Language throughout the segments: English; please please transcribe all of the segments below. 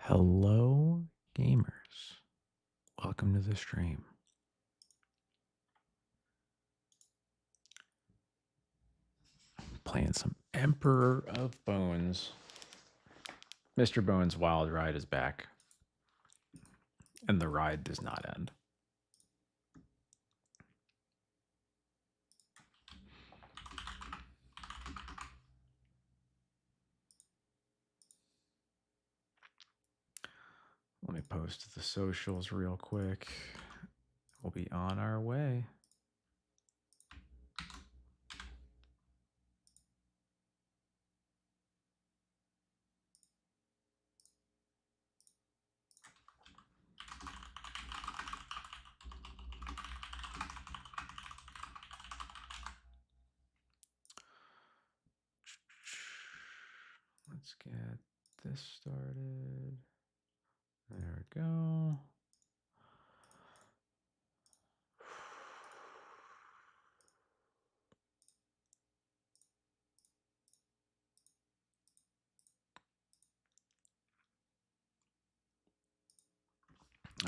Hello, gamers. Welcome to the stream. Playing some Emperor of Bones. Mr. Bones' wild ride is back. And the ride does not end. Let me post the socials real quick. We'll be on our way. Let's get this started. There we go.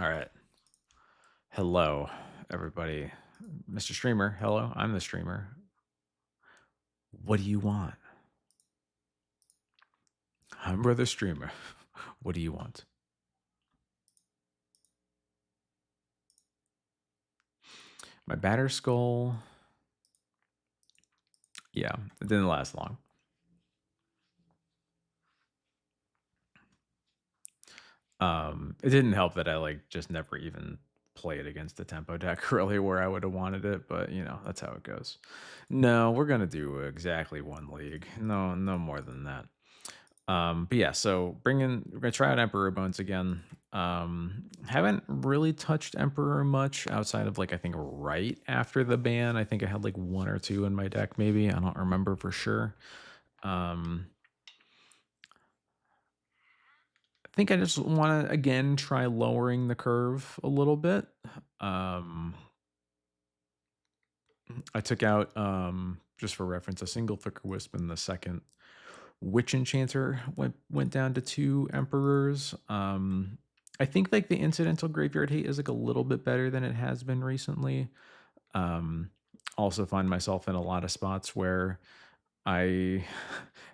All right. Hello, everybody. Mr. Streamer, hello. I'm the streamer. What do you want? I'm Brother Streamer. What do you want? My batter skull. Yeah, it didn't last long. It didn't help that I just never even played against the tempo deck really where I would have wanted it, but you know, that's how it goes. No, we're gonna do exactly one league. No more than that. But yeah, so we're gonna try out Emperor Bones again. Haven't really touched Emperor much outside of I think right after the ban. I think I had like one or two in my deck, maybe. I don't remember for sure. I think I just want to again try lowering the curve a little bit. I took out, just for reference, a single Flicker Wisp, and the second Witch Enchanter went down to 2 Emperors. I think the incidental Graveyard Hate is a little bit better than it has been recently. Also find myself in a lot of spots where I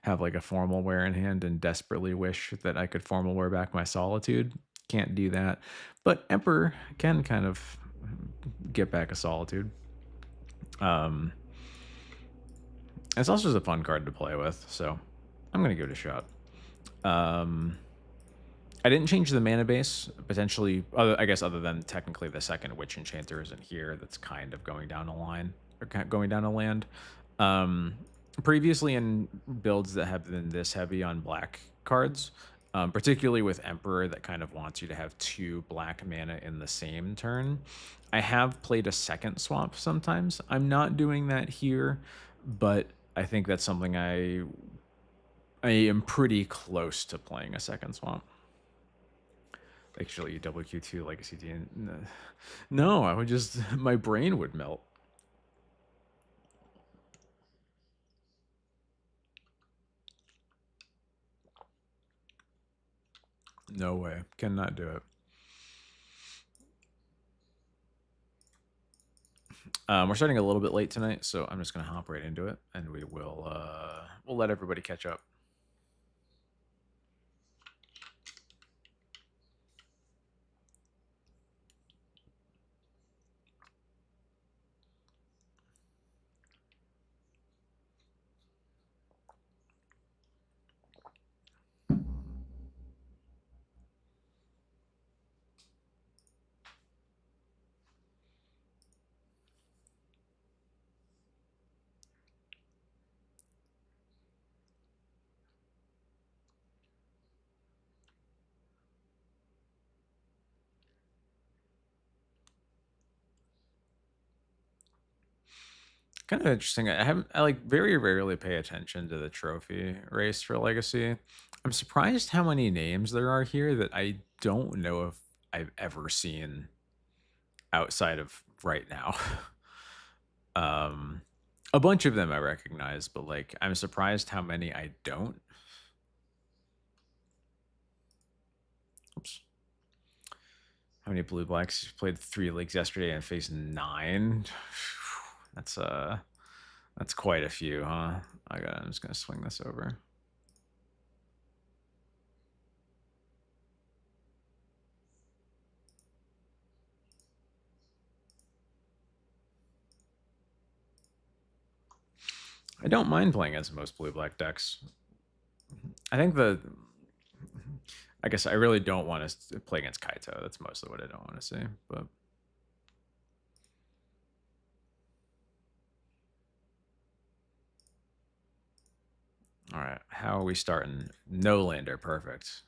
have a formal wear in hand and desperately wish that I could formal wear back my Solitude. Can't do that. But Emperor can kind of get back a Solitude. It's also just a fun card to play with, so I'm going to give it a shot. I didn't change the mana base, potentially, I guess other than technically the second Witch Enchanter isn't here. That's kind of going down a line, or going down a land. Previously in builds that have been this heavy on black cards, particularly with Emperor that kind of wants you to have 2 black mana in the same turn, I have played a second swamp sometimes. I'm not doing that here, but I think that's something I am pretty close to playing a second swamp. Actually, WQ2 Legacy D. No, I would just, my brain would melt. No way. Cannot do it. We're starting a little bit late tonight, so I'm just going to hop right into it, and we'll let everybody catch up. Kind of interesting. I very rarely pay attention to the trophy race for Legacy. I'm surprised how many names there are here that I don't know if I've ever seen outside of right now. A bunch of them I recognize, but I'm surprised how many I don't. How many blue blacks? Played 3 leagues yesterday and faced 9. That's quite a few, huh? I'm just gonna swing this over. I don't mind playing against most blue black decks. I think I guess I really don't want to play against Kaito. That's mostly what I don't want to see. But all right, how are we starting? No lander, perfect.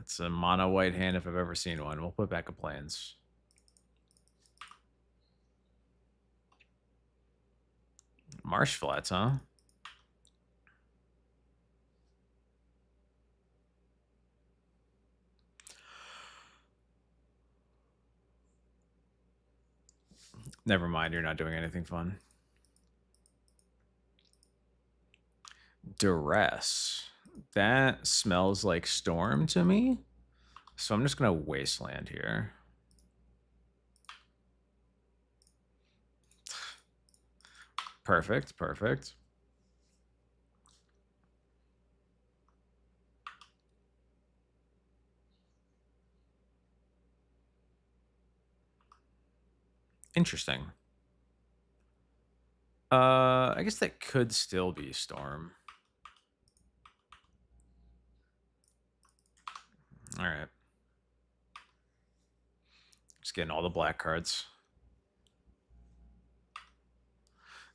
It's a mono white hand if I've ever seen one. We'll put back a plains. Marsh flats, huh? Never mind, you're not doing anything fun. Duress. That smells like storm to me. So I'm just going to wasteland here. Perfect, perfect. Interesting. I guess that could still be storm. All right. Just getting all the black cards.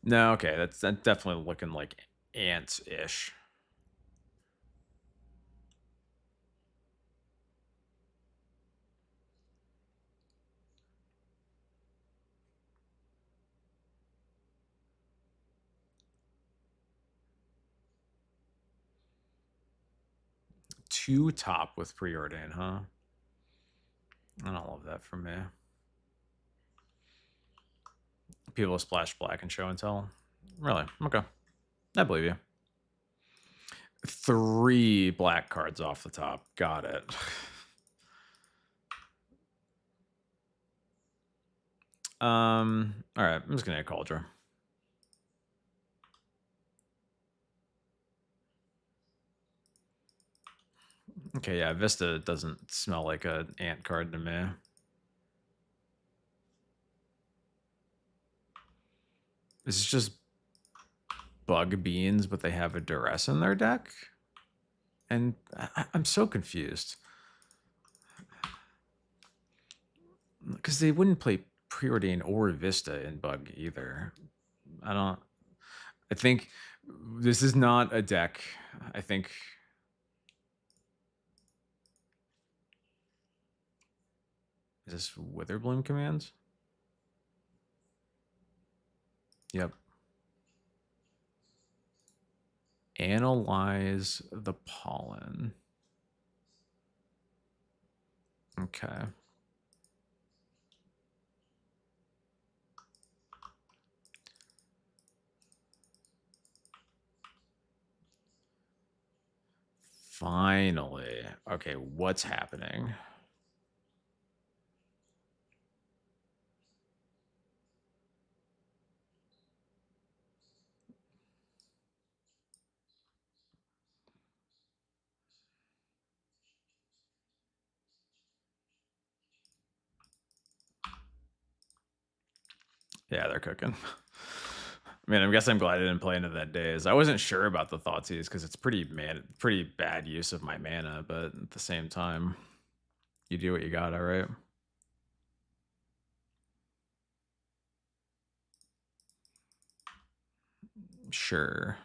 No, okay, that's definitely looking like ants-ish. Two top with preordain, huh? I don't love that for me. People splash black and show and tell. Really? Okay. I believe you. 3 black cards off the top. Got it. All right. I'm just gonna call draw. Okay, yeah, Vista doesn't smell like an ant card to me. This is just bug beans, but they have a duress in their deck? And I'm so confused. Because they wouldn't play Preordain or Vista in bug either. I think this is not a deck. I think... Is this Witherbloom commands? Yep. Analyze the pollen. Okay. Finally. Okay, what's happening? Yeah, they're cooking. I mean, I guess I'm glad I didn't play into that days. I wasn't sure about the Thoughtseize because it's pretty bad use of my mana, but at the same time, you do what you got, all right? Sure.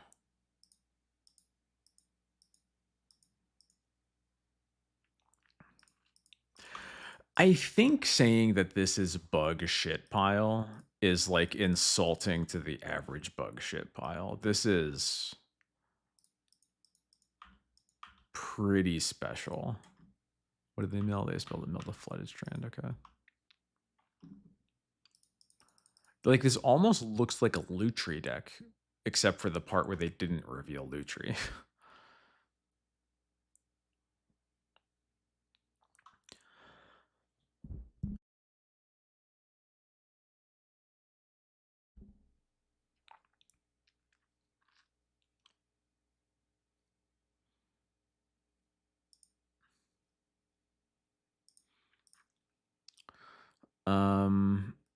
I think saying that this is bug shit pile is like insulting to the average bug shit pile. This is pretty special. What did they mill? They spelled the mill the flooded strand. Okay. Like this almost looks like a Lutri deck, except for the part where they didn't reveal Lutri.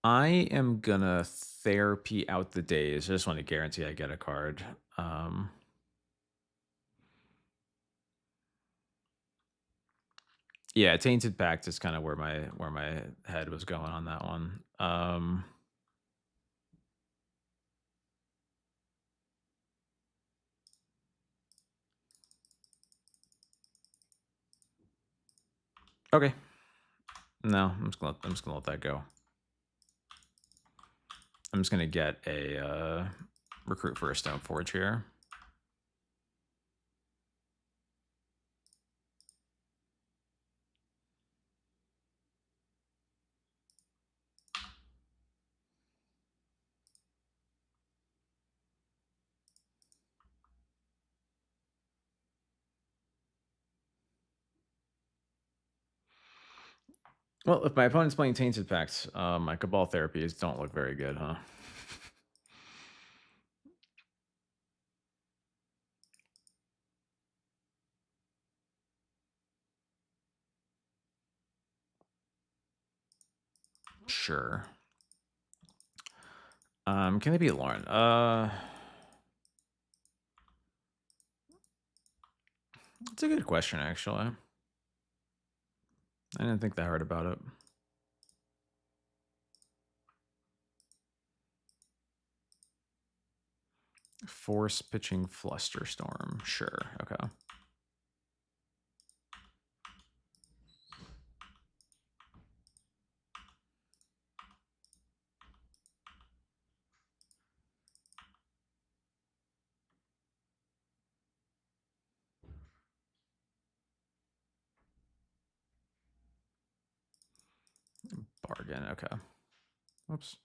I am gonna therapy out the days. I just want to guarantee I get a card. Um, yeah, Tainted Pact is kind of where my head was going on that one. Okay. No, I'm just gonna let that go. I'm just gonna get a recruit for a Stoneforge here. Well, if my opponent's playing Tainted Pact, my Cabal therapies don't look very good, huh? Sure. Can they beat Lauren? It's a good question, actually. I didn't think that hard about it. Force pitching Flusterstorm. Sure. Okay. Bargain. Okay. Whoops.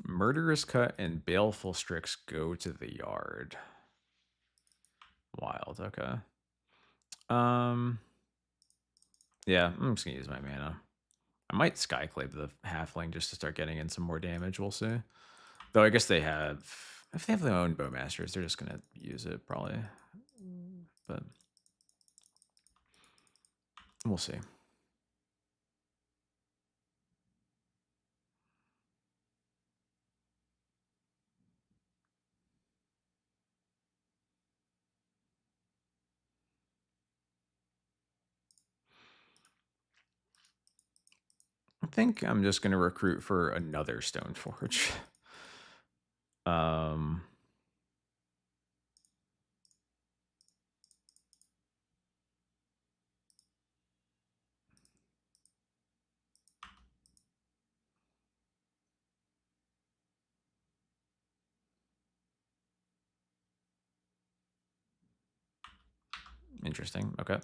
Murderous Cut and Baleful Strix go to the yard. Wild. Okay. Yeah, I'm just gonna use my mana. I might Skyclave the Halfling just to start getting in some more damage. We'll see. Though I guess they have, if they have their own Bowmasters, they're just gonna use it probably. But we'll see. I think I'm just gonna recruit for another Stoneforge. um, Interesting. Okay.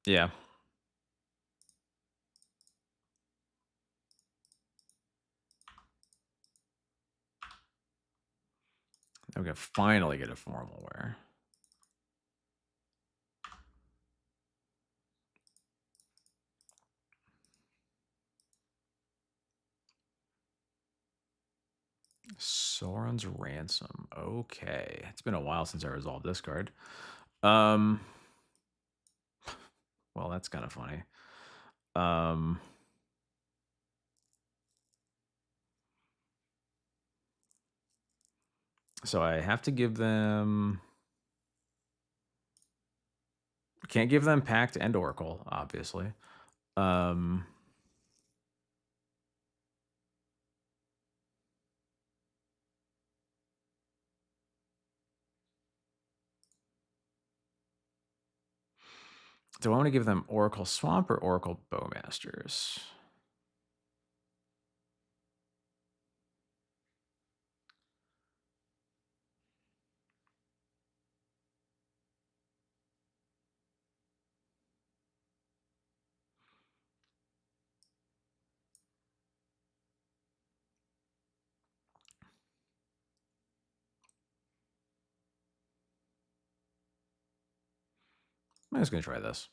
Yeah. I'm gonna finally get a formal wear. Sauron's Ransom. Okay. It's been a while since I resolved this card. Well, that's kind of funny. So I have to give them. Can't give them Pact and Oracle, obviously. Do I want to give them Oracle Swamp or Oracle Bowmasters? I'm just gonna try this.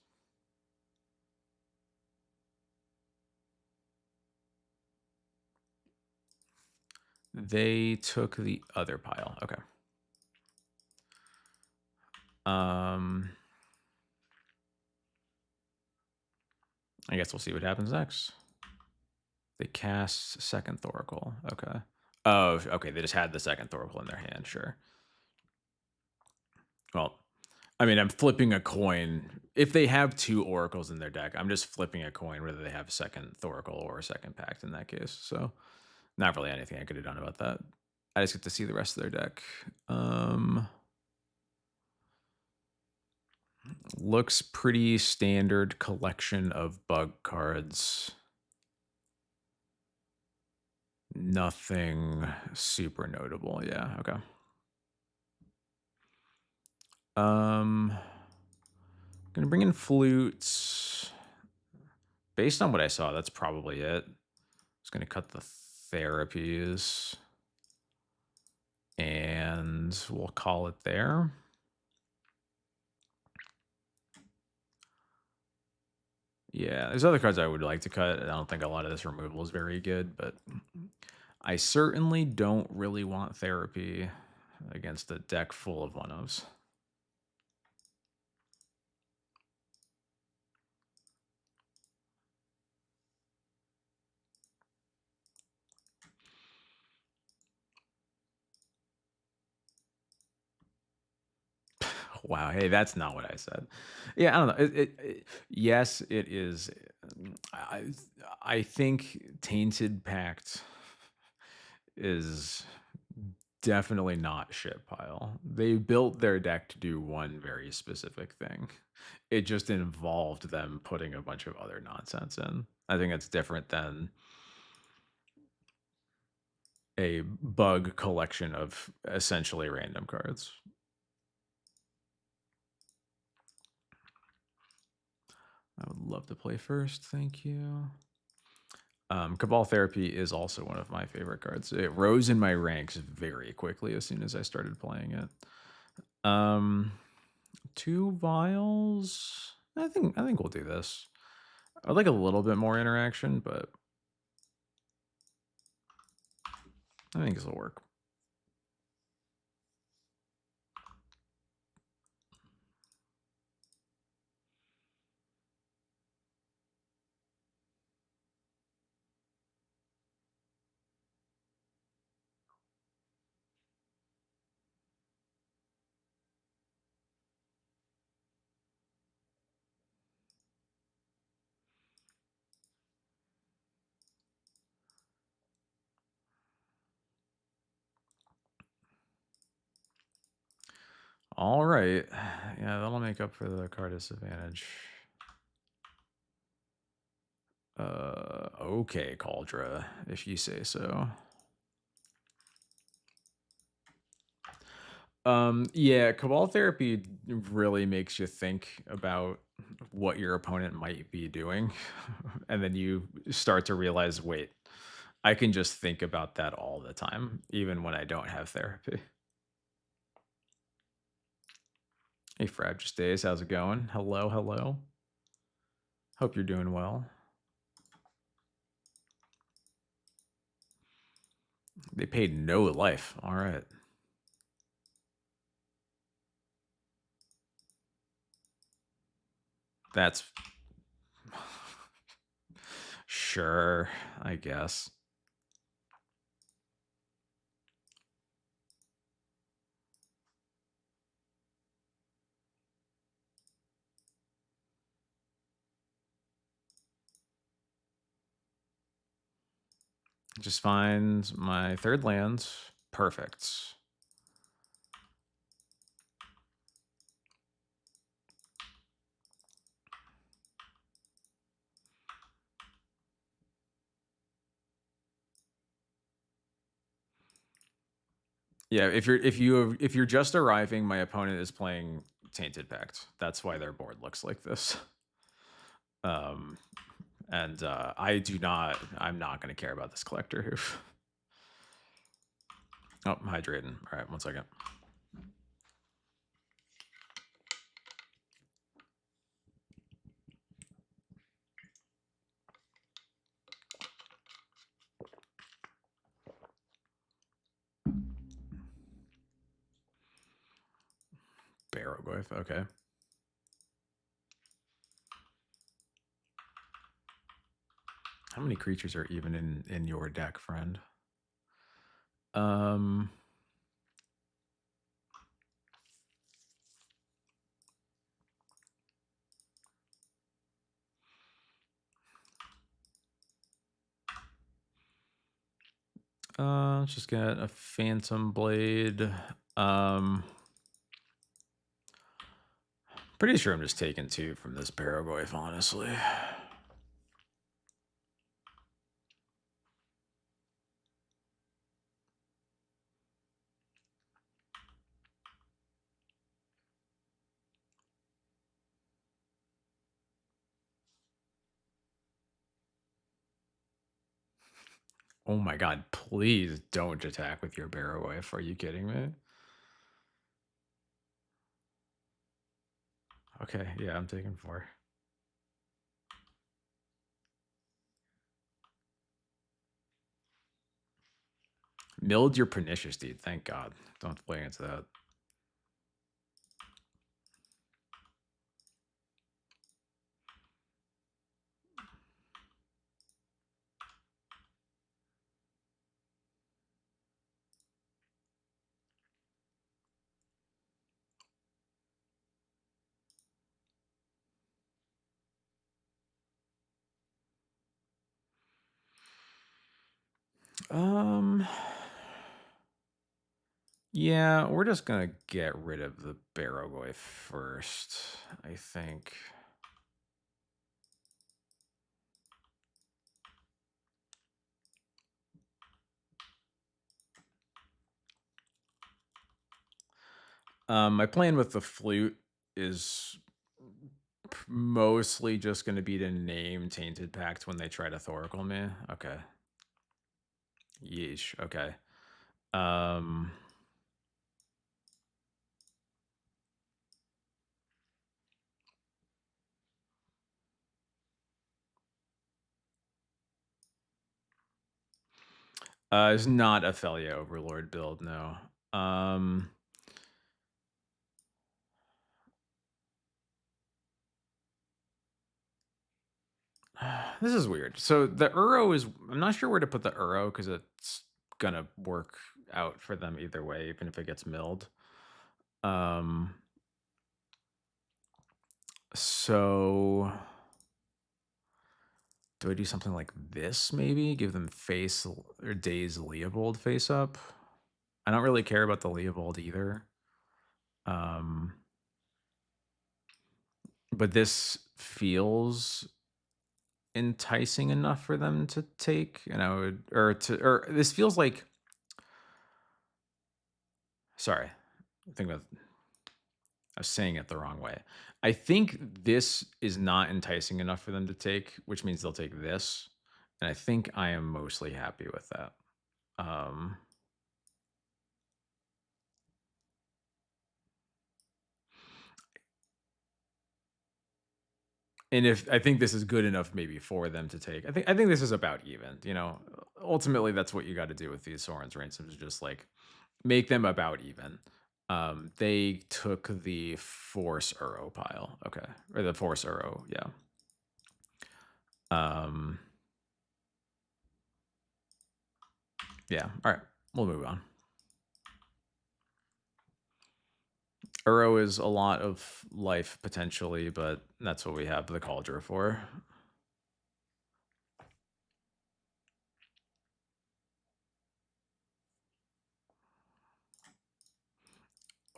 They took the other pile. Okay. I guess we'll see what happens next. They cast second Thoracle. Okay. Oh, okay. They just had the second Thoracle in their hand. Sure. Well, I mean, I'm flipping a coin. If they have two Oracles in their deck, I'm just flipping a coin whether they have second Thoracle or second Pact in that case. So, not really anything I could have done about that. I just get to see the rest of their deck. Looks pretty standard collection of bug cards. Nothing super notable. Yeah, okay. Gonna bring in flutes. Based on what I saw, that's probably it. Just gonna cut the therapies. And we'll call it there. Yeah, there's other cards I would like to cut. I don't think a lot of this removal is very good, but I certainly don't really want therapy against a deck full of one-ofs. Wow, hey, that's not what I said. Yeah, I don't know. Yes, it is. I, I think Tainted Pact is definitely not shit pile. They built their deck to do one very specific thing. It just involved them putting a bunch of other nonsense in. I think it's different than a bug collection of essentially random cards. I would love to play first. Thank you. Cabal Therapy is also one of my favorite cards. It rose in my ranks very quickly as soon as I started playing it. 2 vials. I think we'll do this. I'd like a little bit more interaction, but I think this will work. All right. Yeah, that'll make up for the card disadvantage. Okay, Cauldra, if you say so. Yeah, Cabal Therapy really makes you think about what your opponent might be doing. And then you start to realize, wait, I can just think about that all the time, even when I don't have therapy. Hey, Frabjous Days, how's it going? Hello, hello. Hope you're doing well. They paid no life. All right. That's sure, I guess. Just find my third land. Perfect. Yeah, if you're just arriving, my opponent is playing Tainted Pact. That's why their board looks like this. And I'm not going to care about this collector hoof. Oh, hydrating. All right, 1 second. Barrowglyph, okay. How many creatures are even in your deck, friend? Let's just get a Phantom Blade. Pretty sure I'm just taking 2 from this Barrowglyph, honestly. Oh my god, please don't attack with your Barrowglyph. Are you kidding me? Okay, yeah, I'm taking 4. Milled your Pernicious Deed, thank God. Don't have to play against that. Yeah, we're just gonna get rid of the Barrowglyph first, I think. My plan with the flute is mostly just going to be to name Tainted Pact when they try to Thoracle me. Okay. Yeesh. Okay. Um, it's not a Felia Overlord build, no. This is weird. So the Uro is, I'm not sure where to put the Uro because it's gonna work out for them either way, even if it gets milled. So do I do something like this maybe? Give them face or Days Leovold face up? I don't really care about the Leovold either. But this feels enticing enough for them to take, and I would, or this feels like, sorry, I was saying it the wrong way. I think this is not enticing enough for them to take, which means they'll take this, and I think I am mostly happy with that. And if I think this is good enough maybe for them to take, I think this is about even, you know. Ultimately that's what you got to do with these Soren's ransoms, just like make them about even. They took the Force Uro pile, okay, or the Force Uro, yeah. Yeah, all right, we'll move on. Uro is a lot of life potentially, but that's what we have the Cauldron for.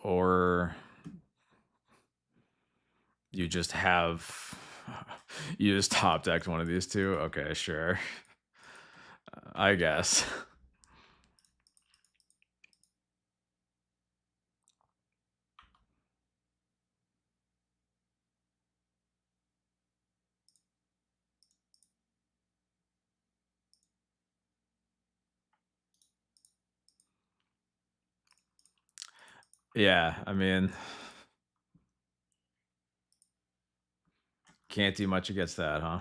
Or you just have, you just top decked one of these two. Okay, sure. I guess. Yeah, I mean, can't do much against that, huh?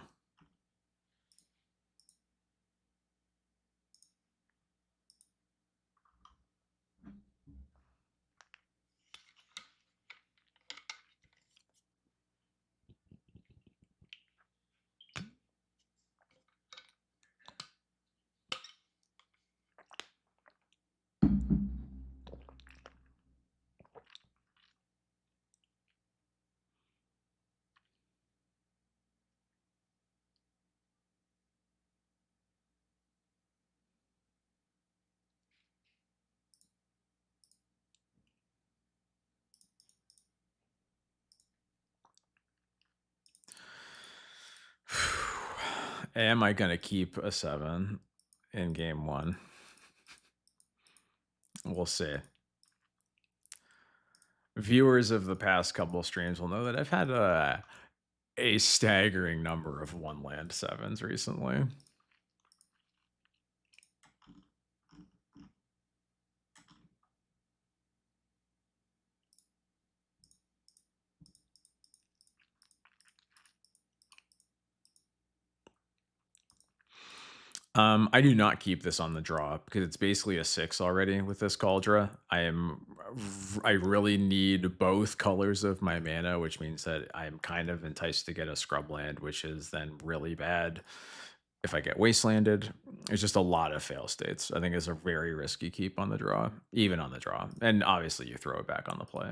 Am I gonna keep a 7 in game 1? We'll see. Viewers of the past couple streams will know that I've had a staggering number of 1 land 7s recently. I do not keep this on the draw because it's basically a 6 already with this Cauldra. I really need both colors of my mana, which means that I'm kind of enticed to get a scrubland, which is then really bad if I get wastelanded. It's just a lot of fail states. I think it's a very risky keep on the draw, even on the draw. And obviously you throw it back on the play.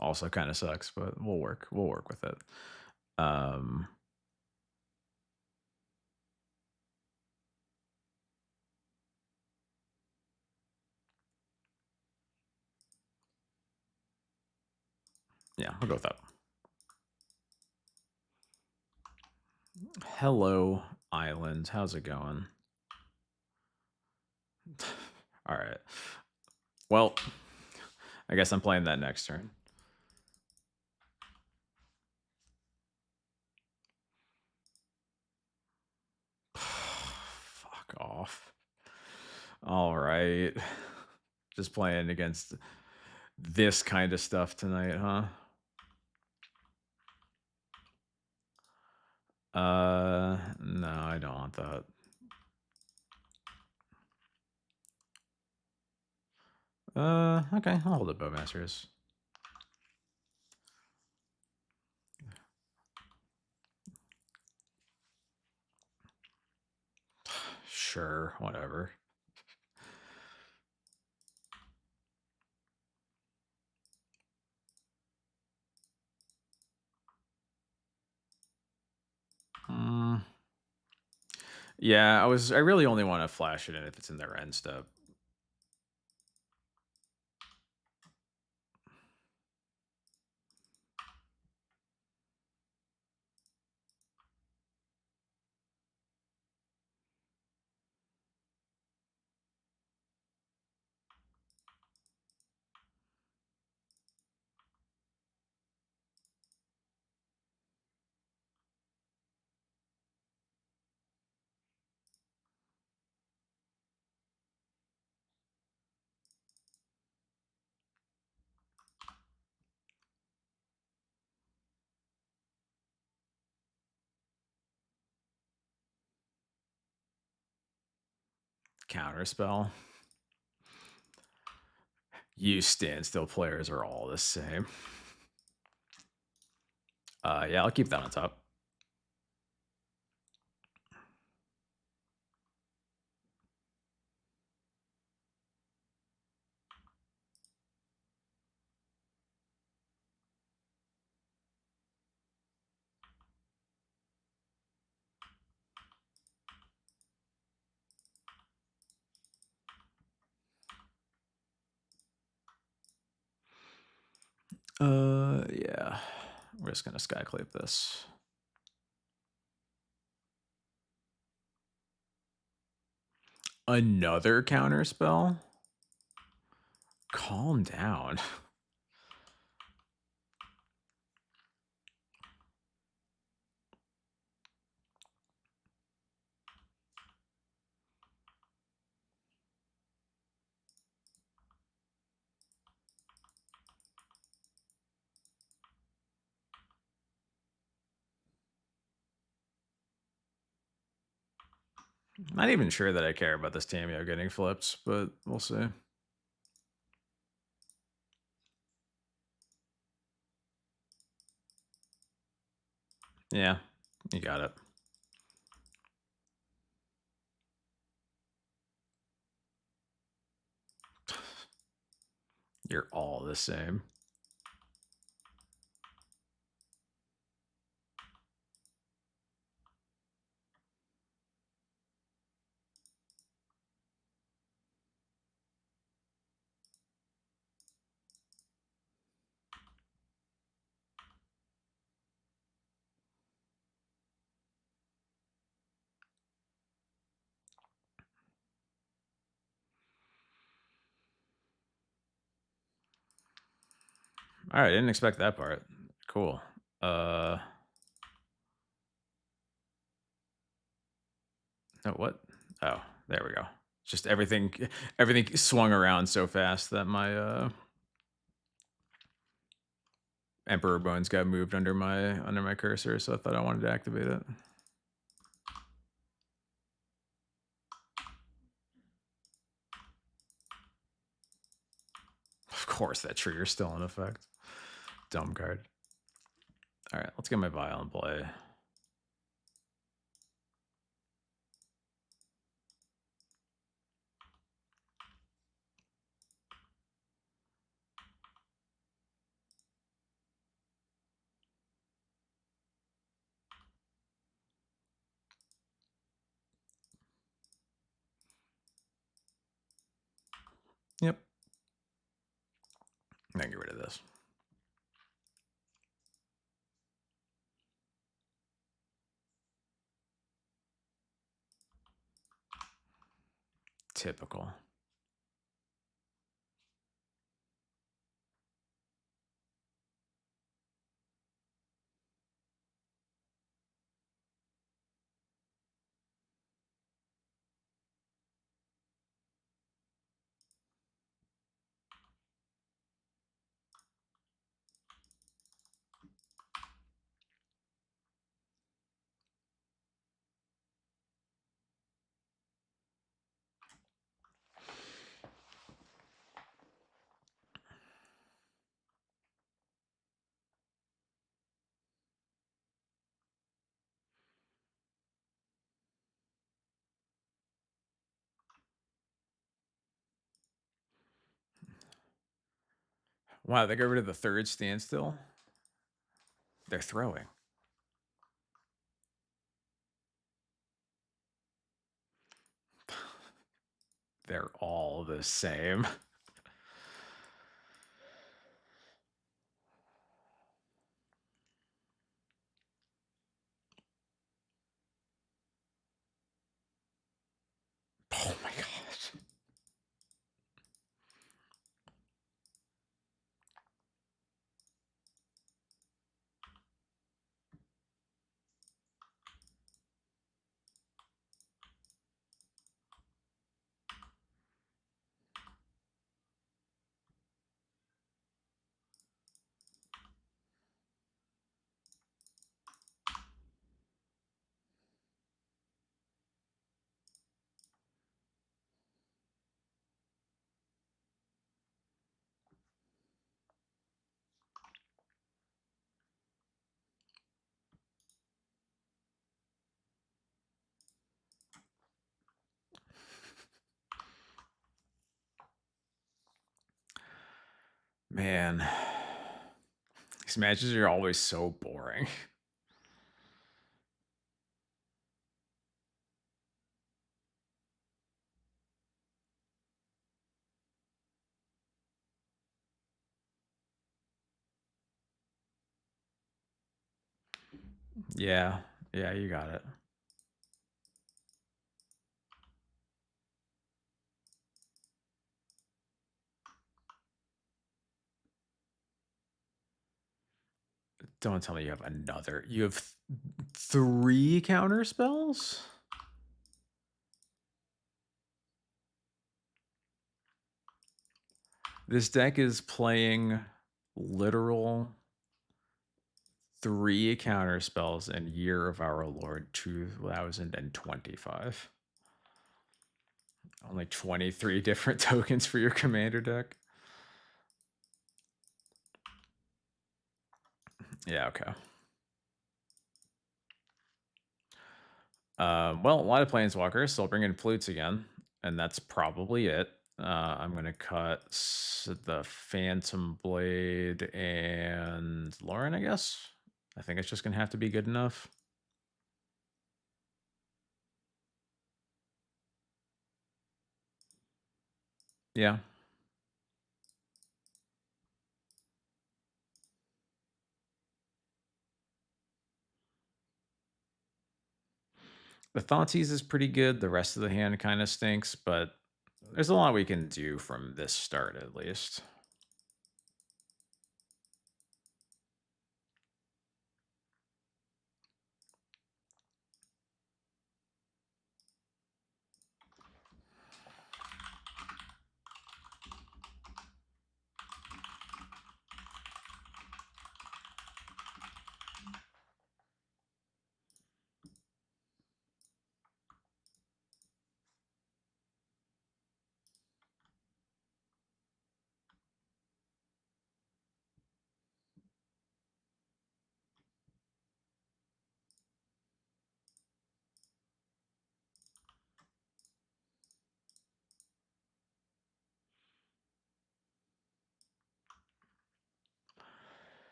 Also kind of sucks, but we'll work. We'll work with it. Yeah, we'll go with that. Hello, Island. How's it going? All right. Well, I guess I'm playing that next turn. Fuck off. All right. Just playing against this kind of stuff tonight, huh? No, I don't want that. Okay, I'll hold it, Bowmasters. Sure, whatever. Yeah, I really only want to flash it in if it's in their end step. Counterspell. You standstill players are all the same. Yeah, I'll keep that on top. Yeah. We're just gonna skyclave this. Another counterspell? Calm down. Not even sure that I care about this Tameo getting flipped, but we'll see. Yeah, you got it. You're all the same. All right, didn't expect that part. Cool. No, what? Oh, there we go. Just everything swung around so fast that my Emperor Bones got moved under my cursor, so I thought I wanted to activate it. Of course, that trigger's still in effect. Dumb card. All right, let's get my vial in play. Yep. Then get rid of this. Typical. Wow, they got rid of the third standstill. They're throwing. They're all the same. Oh my gosh. Man. These matches are always so boring. Yeah. Yeah, you got it. Don't tell me you have another. You have 3 counter spells? This deck is playing literal 3 counter spells in Year of Our Lord 2025. Like 23 different tokens for your commander deck. Yeah, okay. Well, a lot of planeswalkers, so I'll bring in flutes again, and that's probably it. I'm gonna cut the Phantom Blade and Lauren, I guess. I think it's just gonna have to be good enough. Yeah. The Thoughtseize is pretty good. The rest of the hand kind of stinks, but there's a lot we can do from this start at least.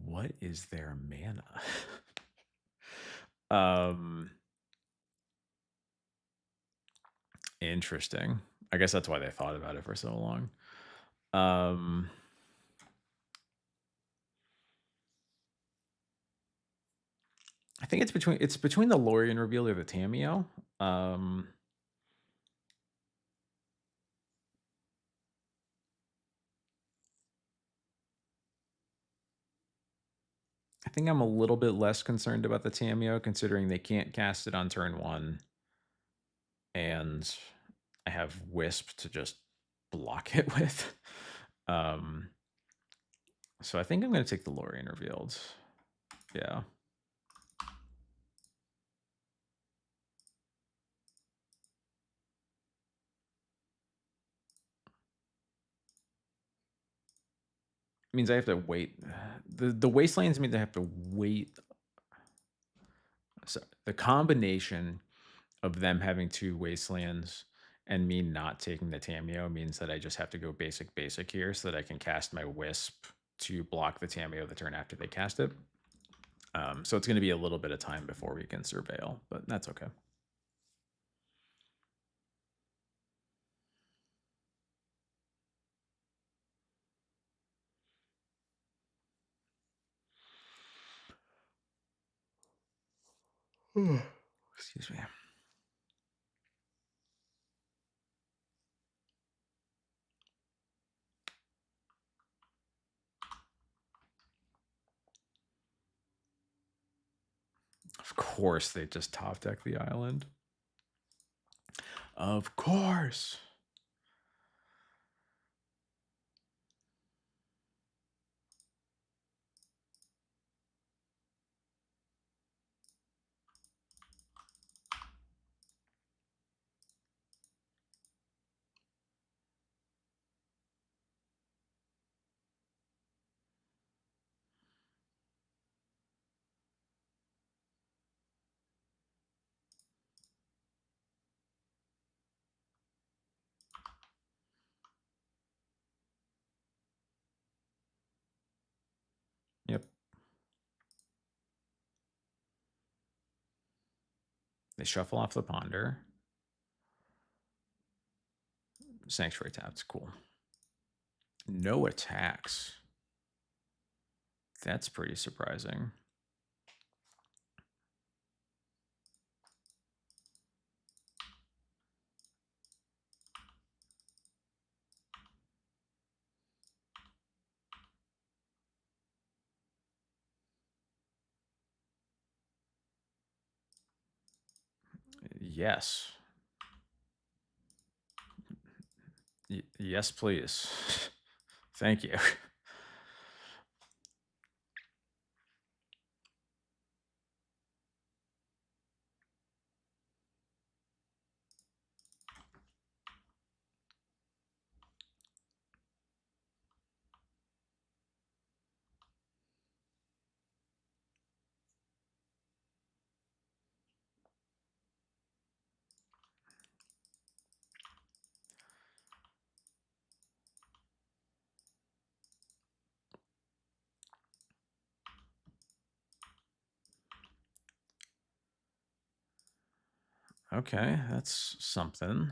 What is their mana? Interesting. I guess that's why they thought about it for so long. I think it's between the Lorien reveal or the Tameo. I think I'm a little bit less concerned about the Tameo, considering they can't cast it on turn 1, and I have Wisp to just block it with. So I think I'm going to take the Lorien revealed. Yeah. Means I have to wait. The Wastelands means I have to wait. So the combination of them having 2 Wastelands and me not taking the Tameo means that I just have to go basic here so that I can cast my Wisp to block the Tameo the turn after they cast it. So it's going to be a little bit of time before we can Surveil, but that's okay. Excuse me. Of course, they just top deck the island. Of course. Yep. They shuffle off the Ponder. Sanctuary tapped. Cool. No attacks. That's pretty surprising. Yes. Yes, please. Thank you. Okay, that's something.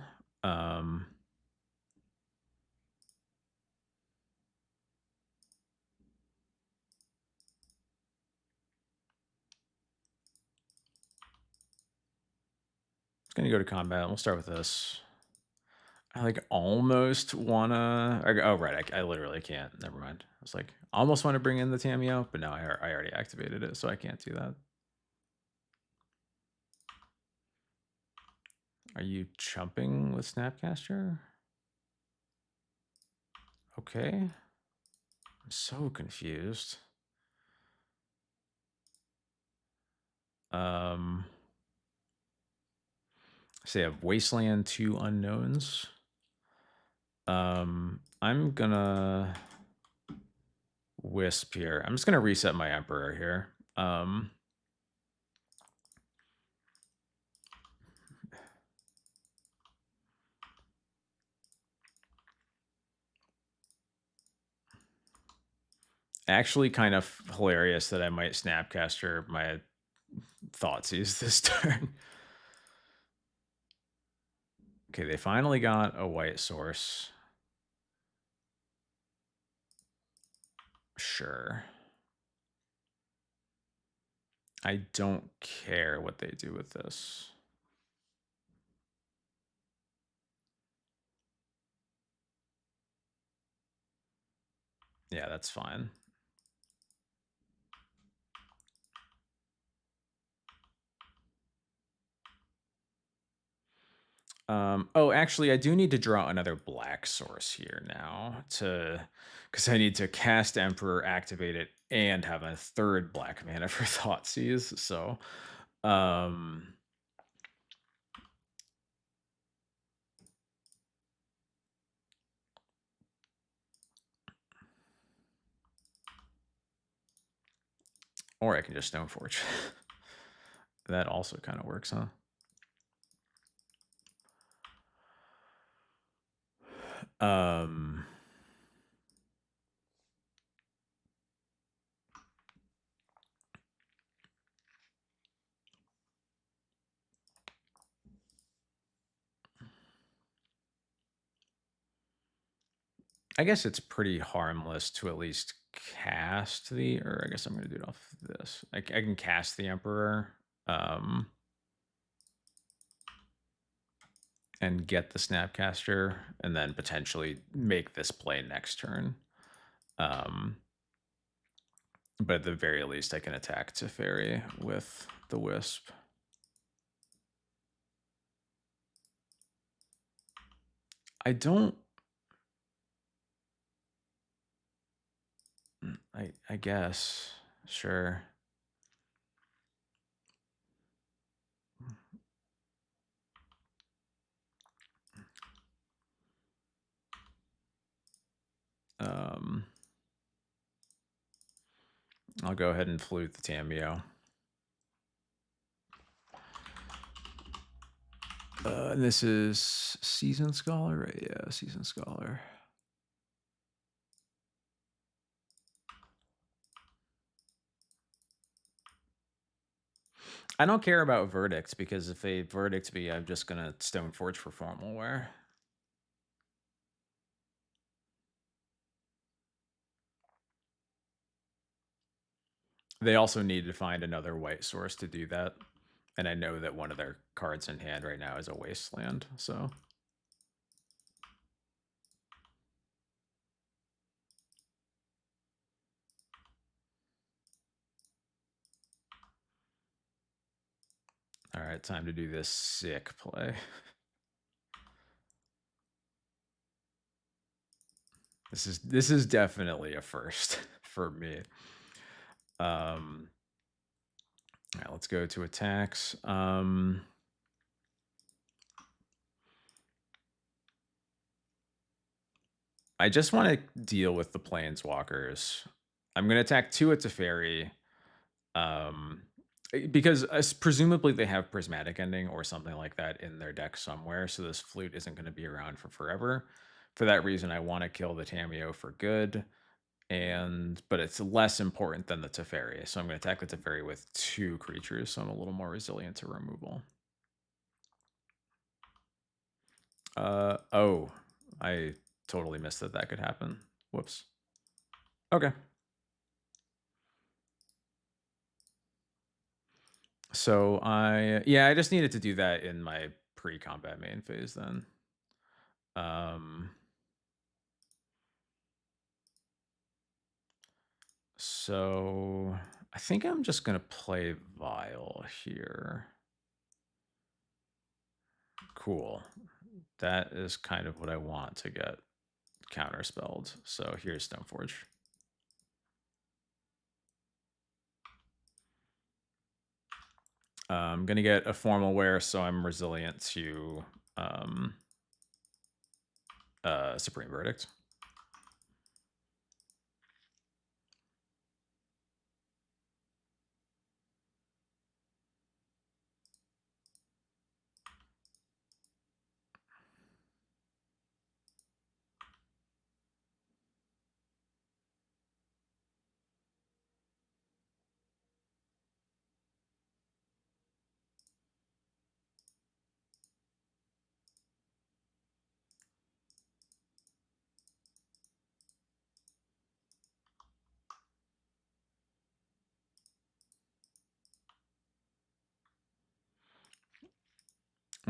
It's gonna go to combat. We'll start with this. I like almost wanna. Oh right, I literally can't. Never mind. I was like almost want to bring in the Tameo, but no, I already activated it, so I can't do that. Are you chumping with Snapcaster? Okay. I'm so confused. Um, so you have Wasteland, 2 unknowns. I'm gonna Wisp here. I'm just gonna reset my Emperor here. Actually kind of hilarious that I might Snapcaster my Thoughtseize this turn. Okay, they finally got a white source. Sure. I don't care what they do with this. Yeah, that's fine. Oh, actually, I do need to draw another black source here now because I need to cast Emperor, activate it, and have a third black mana for Thoughtseize. So, um, or I can just Stoneforge. That also kind of works, huh? Um, I guess it's pretty harmless to at least cast the, or I guess I'm going to do it off this. I can cast the Emperor, and get the Snapcaster, and then potentially make this play next turn. But at the very least, I can attack Teferi with the Wisp. I don't. I guess. Sure. I'll go ahead and flute the Tameo. And this is Season Scholar, right? Yeah, Season Scholar. I don't care about verdicts because if they verdict me, I'm just gonna Stoneforge for formal wear. They also need to find another white source to do that. And I know that one of their cards in hand right now is a Wasteland, so. All right, time to do this sick play. This is definitely a first for me. All right, let's go to attacks. I just want to deal with the Planeswalkers. I'm going to attack 2 at Teferi. Because presumably they have Prismatic Ending or something like that in their deck somewhere, so this flute isn't going to be around for forever. For that reason, I want to kill the Tameo for good, but it's less important than the Teferi. So I'm going to attack the Teferi with 2 creatures, so I'm a little more resilient to removal. Oh, I totally missed that that could happen. Whoops. Okay. So I just needed to do that in my pre-combat main phase then. Um, so I think I'm just gonna play Vile here. Cool. That is kind of what I want to get counterspelled. So here's Stoneforge. I'm gonna get a formal wear, so I'm resilient to Supreme Verdict.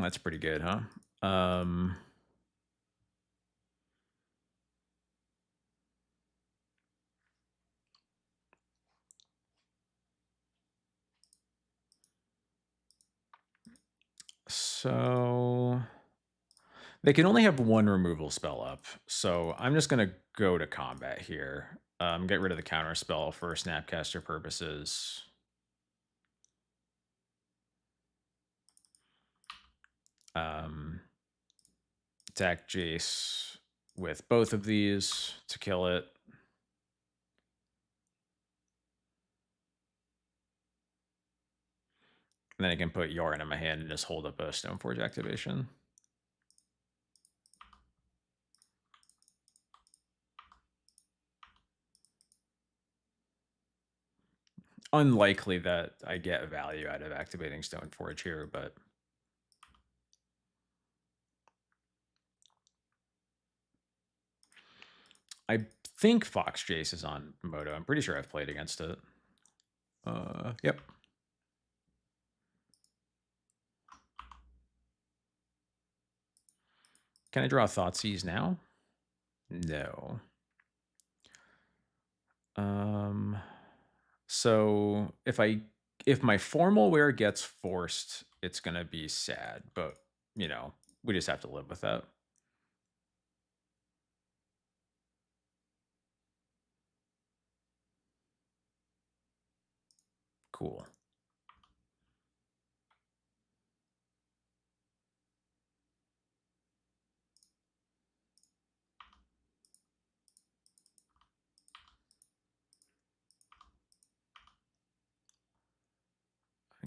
That's pretty good, huh? So they can only have one removal spell up. So I'm just gonna go to combat here. Get rid of the counter spell for Snapcaster purposes. Attack Jace with both of these to kill it. And then I can put Yarn in my hand and just hold up a Stoneforge activation. Unlikely that I get value out of activating Stoneforge here, but I think Fox Jace is on Moto. I'm pretty sure I've played against it. Yep. Can I draw Thoughtseize now? No. So if my formal wear gets forced, it's gonna be sad, but you know, we just have to live with that. Cool.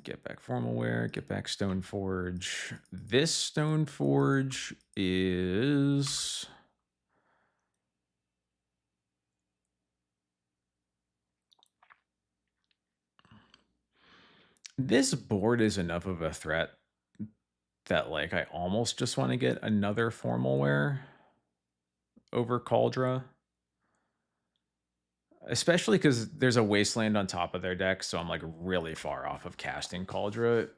Get back formal wear, get back Stoneforge. This Stoneforge is this board is enough of a threat that like I almost just want to get another formal wear over Cauldra. Especially because there's a wasteland on top of their deck, so I'm like really far off of casting Cauldra.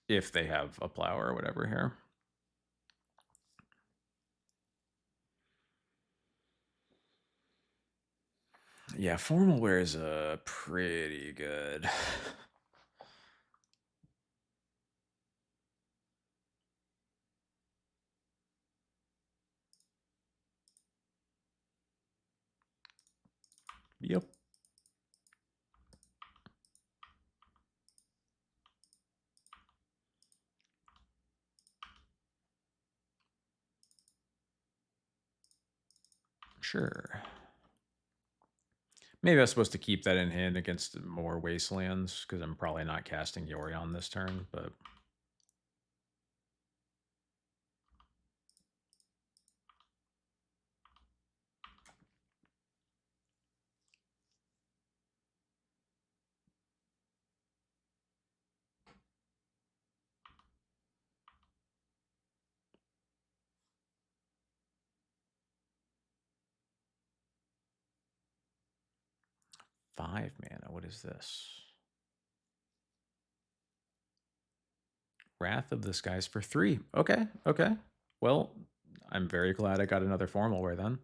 If they have a plow or whatever here. Yeah, formal wear is pretty good. Yep. Sure. Maybe I was supposed to keep that in hand against more wastelands because I'm probably not casting Yorion this turn, but 5 mana. What is this? Wrath of the Skies for 3. Okay, okay. Well, I'm very glad I got another Formalware then.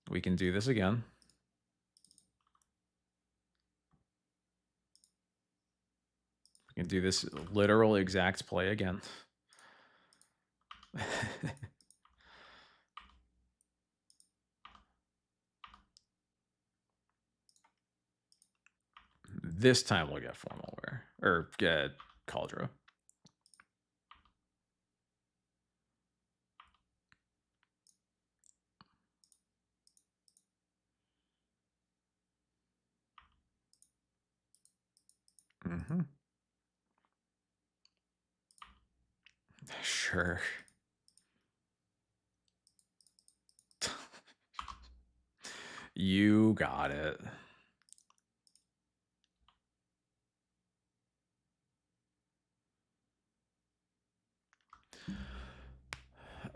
We can do this again. We can do this literal exact play again. This time we'll get Formalware. Or get Cauldron. Mm-hmm. Sure. You got it.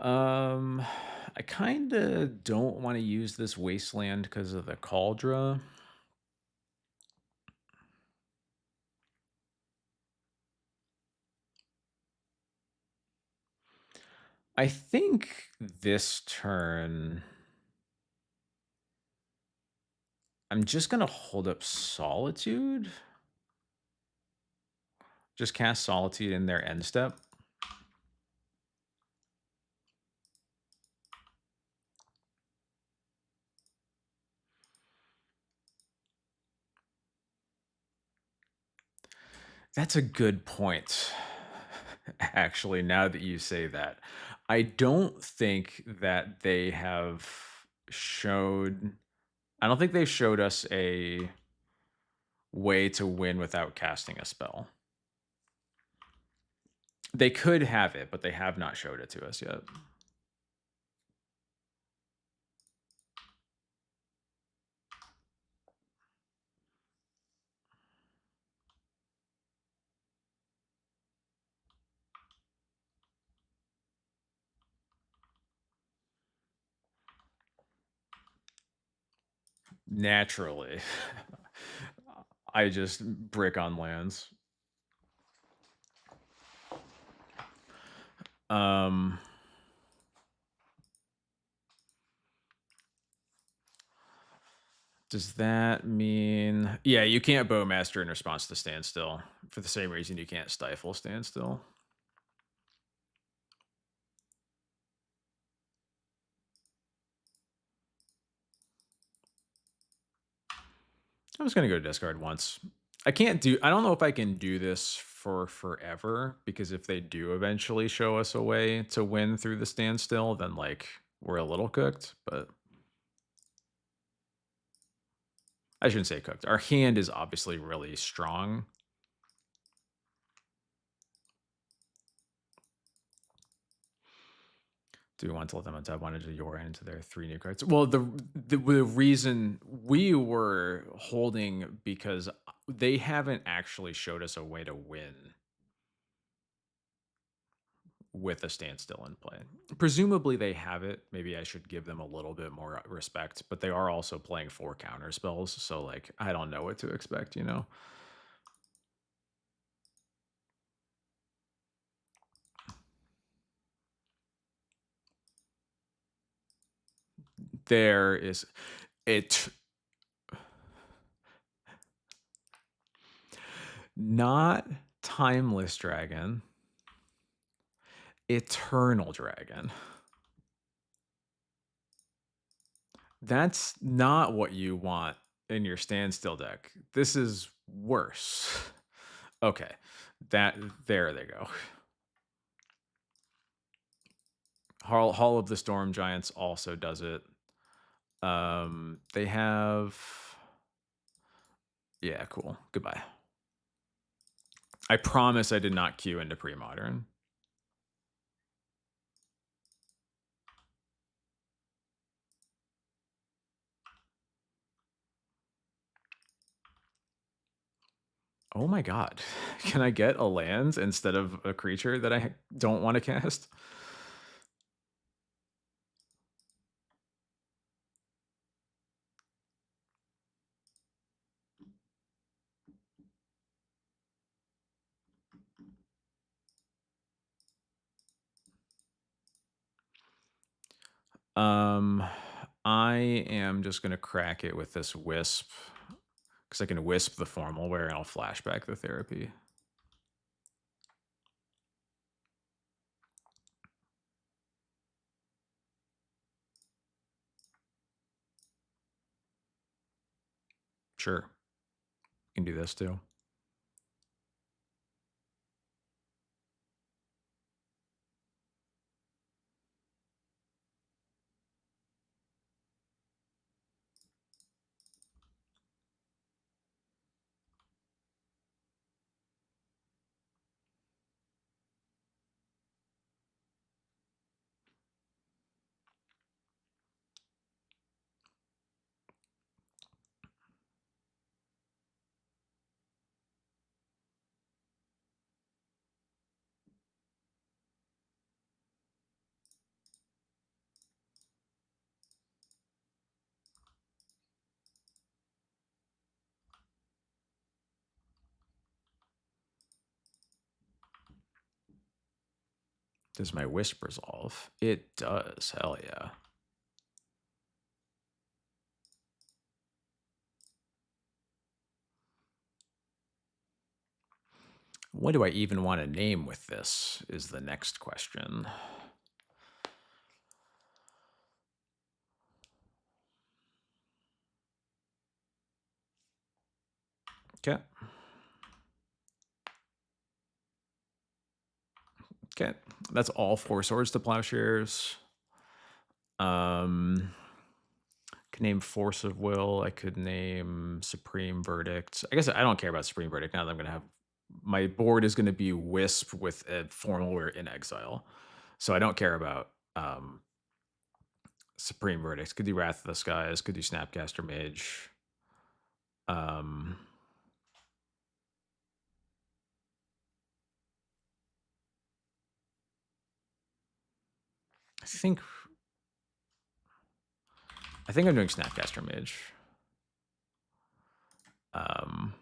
I kind of don't want to use this Wasteland because of the Cauldron. I think this turn I'm just going to hold up Solitude. Just cast Solitude in their end step. That's a good point. Actually, now that you say that, I don't think that they have showed. I don't think they showed us a way to win without casting a spell. They could have it, but they have not showed it to us yet. Naturally. I just brick on lands. Does that mean... Yeah, you can't Bowmaster in response to Standstill. For the same reason you can't Stifle Standstill. I'm just going to go discard once. I don't know if I can do this for forever, because if they do eventually show us a way to win through the Standstill, then, like, we're a little cooked, but... I shouldn't say cooked. Our hand is obviously really strong. Do we want to let them untap one into your into their 3 new cards? Well, the reason we were holding, because they haven't actually showed us a way to win with a Standstill in play. Presumably they have it. Maybe I should give them a little bit more respect, but they are also playing 4 counter spells, so, like, I don't know what to expect, you know? There is... Not Timeless Dragon. Eternal Dragon. That's not what you want in your Standstill deck. This is worse. Okay. There they go. Hall of the Storm Giants also does it. They have... Yeah, cool. Goodbye. I promise I did not queue into pre-modern. Oh my god. Can I get a land instead of a creature that I don't want to cast? I am just gonna crack it with this wisp because I can wisp the formal wear and I'll flashback the therapy. Sure, you can do this too. Does my wisp resolve? It does. Hell yeah. What do I even want to name with this is the next question. Okay. Okay. That's all 4 swords to plowshares. Could name Force of Will. I could name Supreme Verdict. I guess I don't care about Supreme Verdict now that I'm gonna have my board is gonna be Wisp with a formal wear in exile. So I don't care about Supreme Verdict. Could do Wrath of the Skies, could do Snapcaster Mage. Um I think I'm doing Snapcaster Mage. Um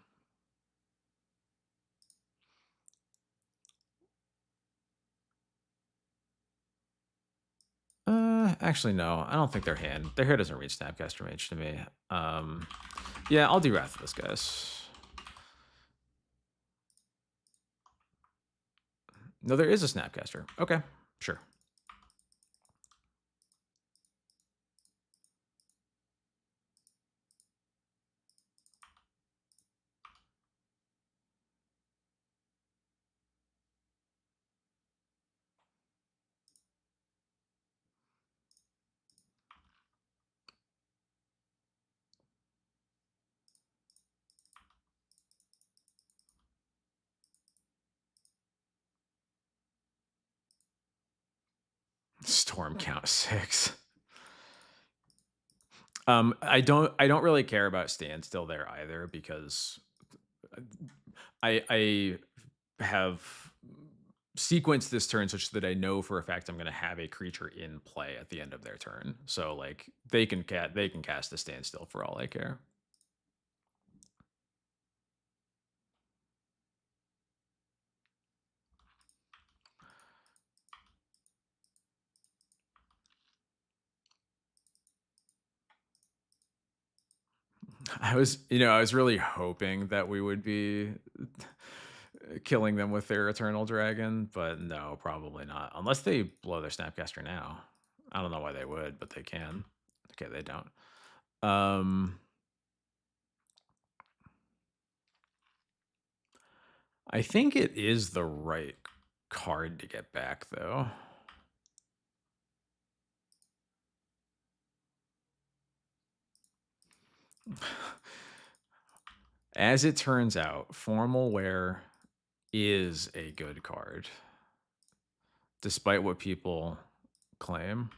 Actually, no. I don't think their hand doesn't read Snapcaster Mage to me. Yeah, I'll do Wrath of the Skies. No, there is a Snapcaster. Okay, sure. Storm count 6. I don't really care about standstill there either because I have sequenced this turn such that I know for a fact I'm going to have a creature in play at the end of their turn. So like they can cast a standstill for all I care. I was really hoping that we would be killing them with their Eternal Dragon, but no, probably not. Unless they blow their Snapcaster now. I don't know why they would, but they can. Okay, they don't. I think it is the right card to get back, though. As it turns out, Formal Wear is a good card, despite what people claim.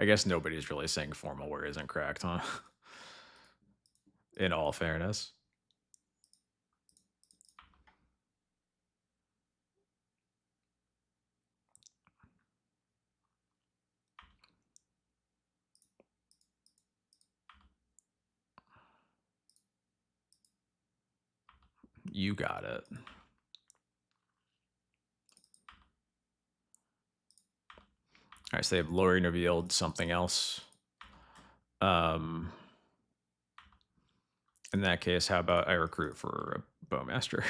I guess nobody's really saying Formal Wear isn't correct, huh? In all fairness. You got it. All right, so they have lowering revealed something else. In that case, how about I recruit for a bowmaster?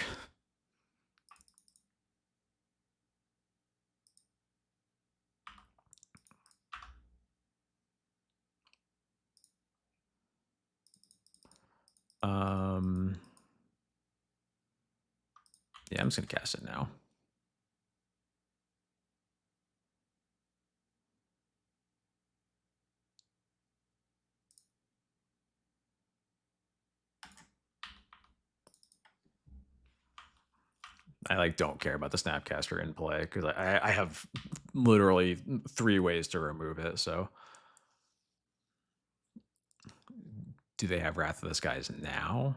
Yeah, I'm just gonna cast it now. I like don't care about the Snapcaster in play because I have literally 3 ways to remove it. So, do they have Wrath of the Skies now?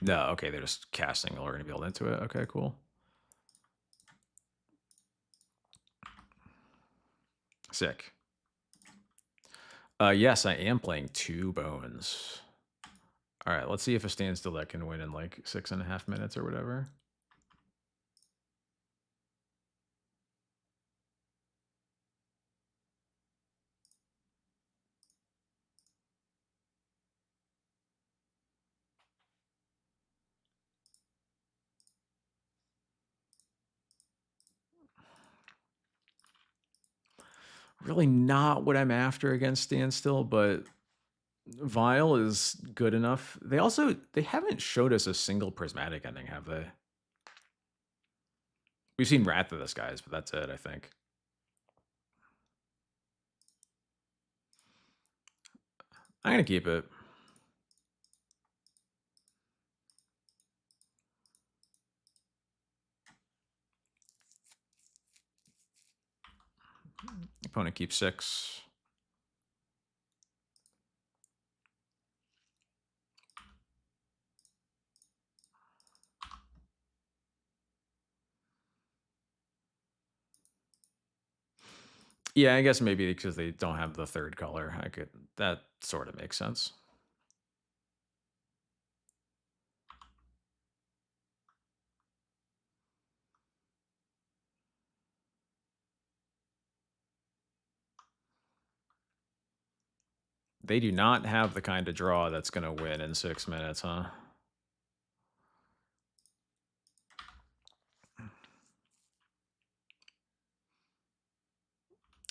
No. Okay, they're just casting Lure and Build into it. Okay, cool. Sick. Yes, I am playing 2 bones. All right, let's see if a standstill that can win in like 6.5 minutes or whatever. Really not what I'm after against standstill, but Vile is good enough. They haven't showed us a single prismatic ending, have they? We've seen Wrath of the Skies, but that's it, I think. I'm gonna keep it. Opponent keeps 6. Yeah, I guess maybe because they don't have the 3rd color. That sort of makes sense. They do not have the kind of draw that's gonna win in 6 minutes, huh?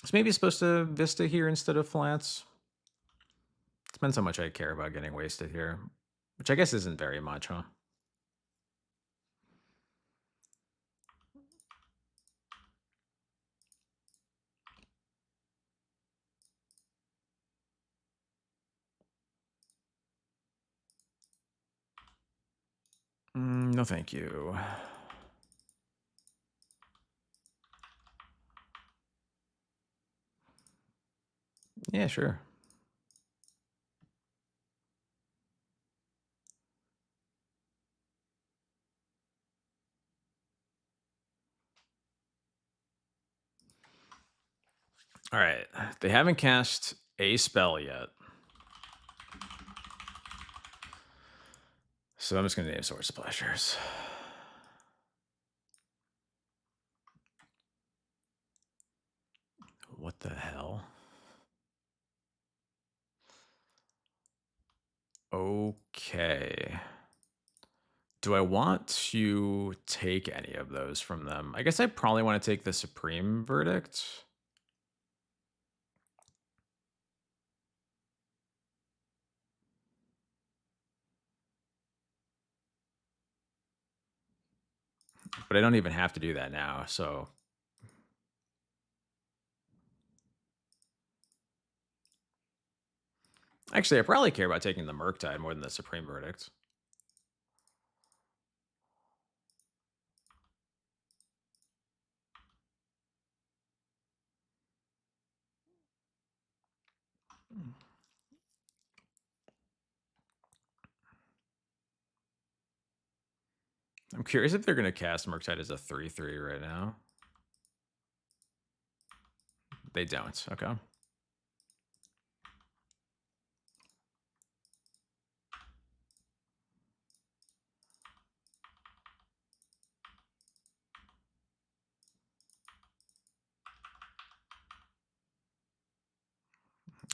So maybe it's supposed to Vista here instead of flats. Depends how much I care about getting wasted here. Which I guess isn't very much, huh? No, thank you. Yeah, sure. All right. They haven't cast a spell yet. So I'm just going to name Sword Splashers. What the hell? Okay. Do I want to take any of those from them? I guess I probably want to take the Supreme Verdict. But I don't even have to do that now, so... Actually, I probably care about taking the Murktide more than the Supreme Verdict. I'm curious if they're going to cast Murktide as a 3/3 right now. They don't. Okay.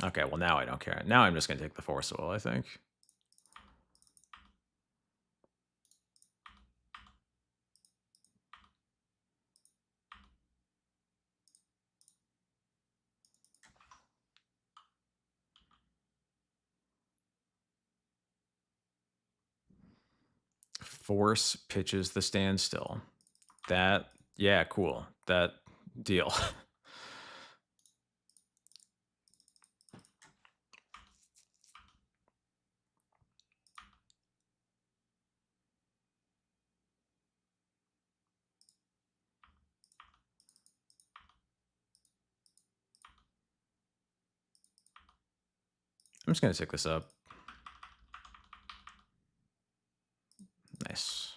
Okay, well, now I don't care. Now I'm just going to take the Force of Will, I think. Force pitches the standstill. That, yeah, cool. That deal. I'm just going to take this up. Nice.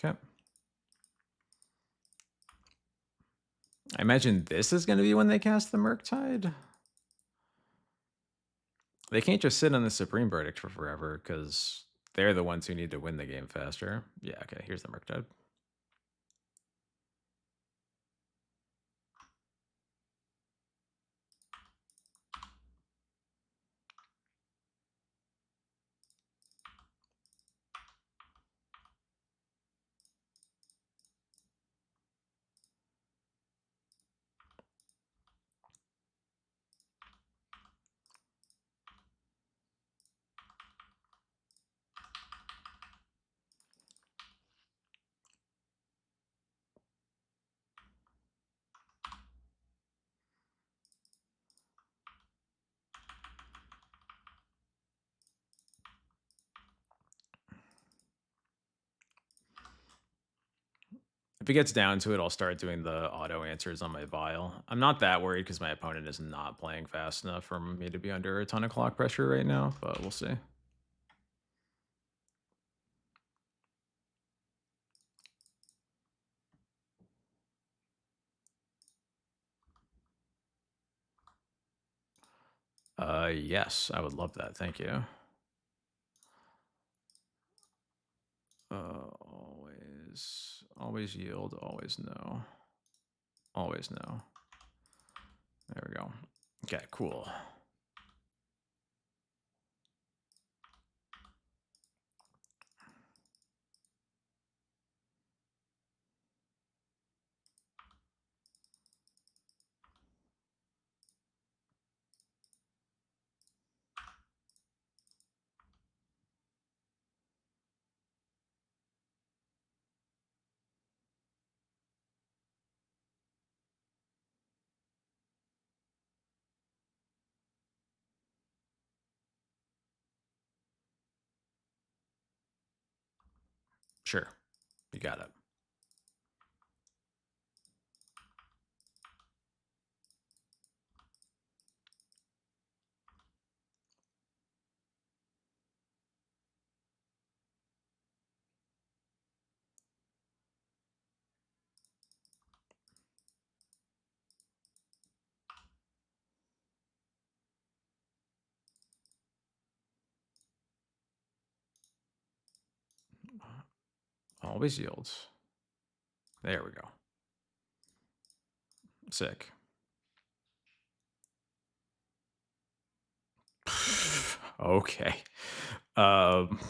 Okay. I imagine this is going to be when they cast the Murktide. They can't just sit on the Supreme Verdict for forever because they're the ones who need to win the game faster. Yeah, okay, here's the Murktide. If it gets down to it, I'll start doing the auto answers on my vial. I'm not that worried because my opponent is not playing fast enough for me to be under a ton of clock pressure right now, but we'll see. Yes, I would love that. Thank you. Always yield, always no. Always no. There we go. Okay, cool. Sure. You got it. Always yields. There we go. Sick. Okay. Um,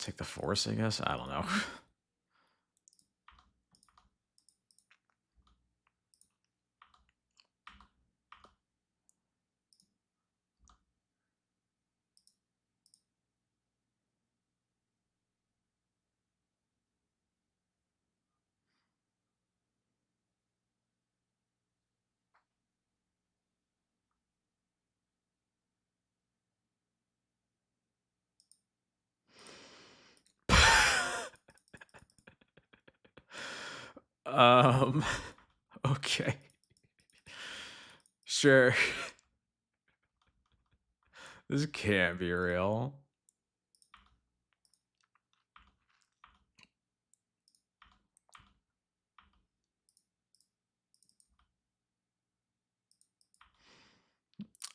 take the Force, I guess. I don't know. um, Okay. Sure. This can't be real.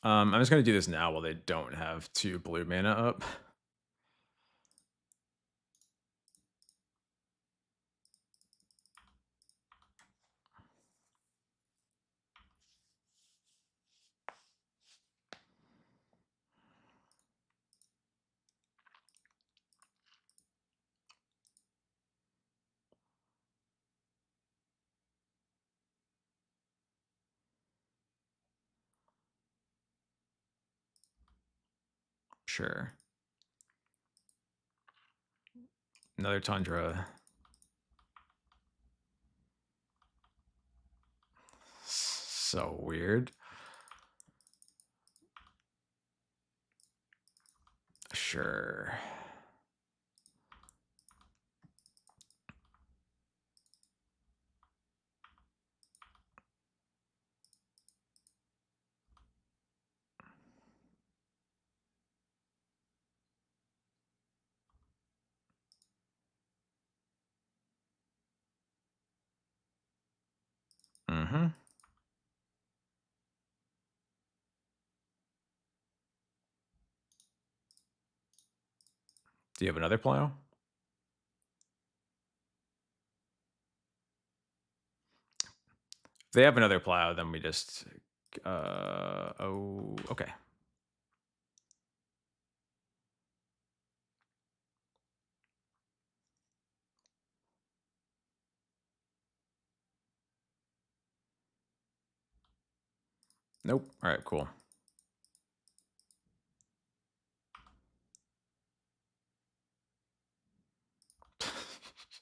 I'm just gonna do this now while they don't have 2 blue mana up. Sure. Another Tundra. So weird. Sure. Mhm. Do you have another plow? If they have another plow, then we just oh, okay. Nope. All right, cool.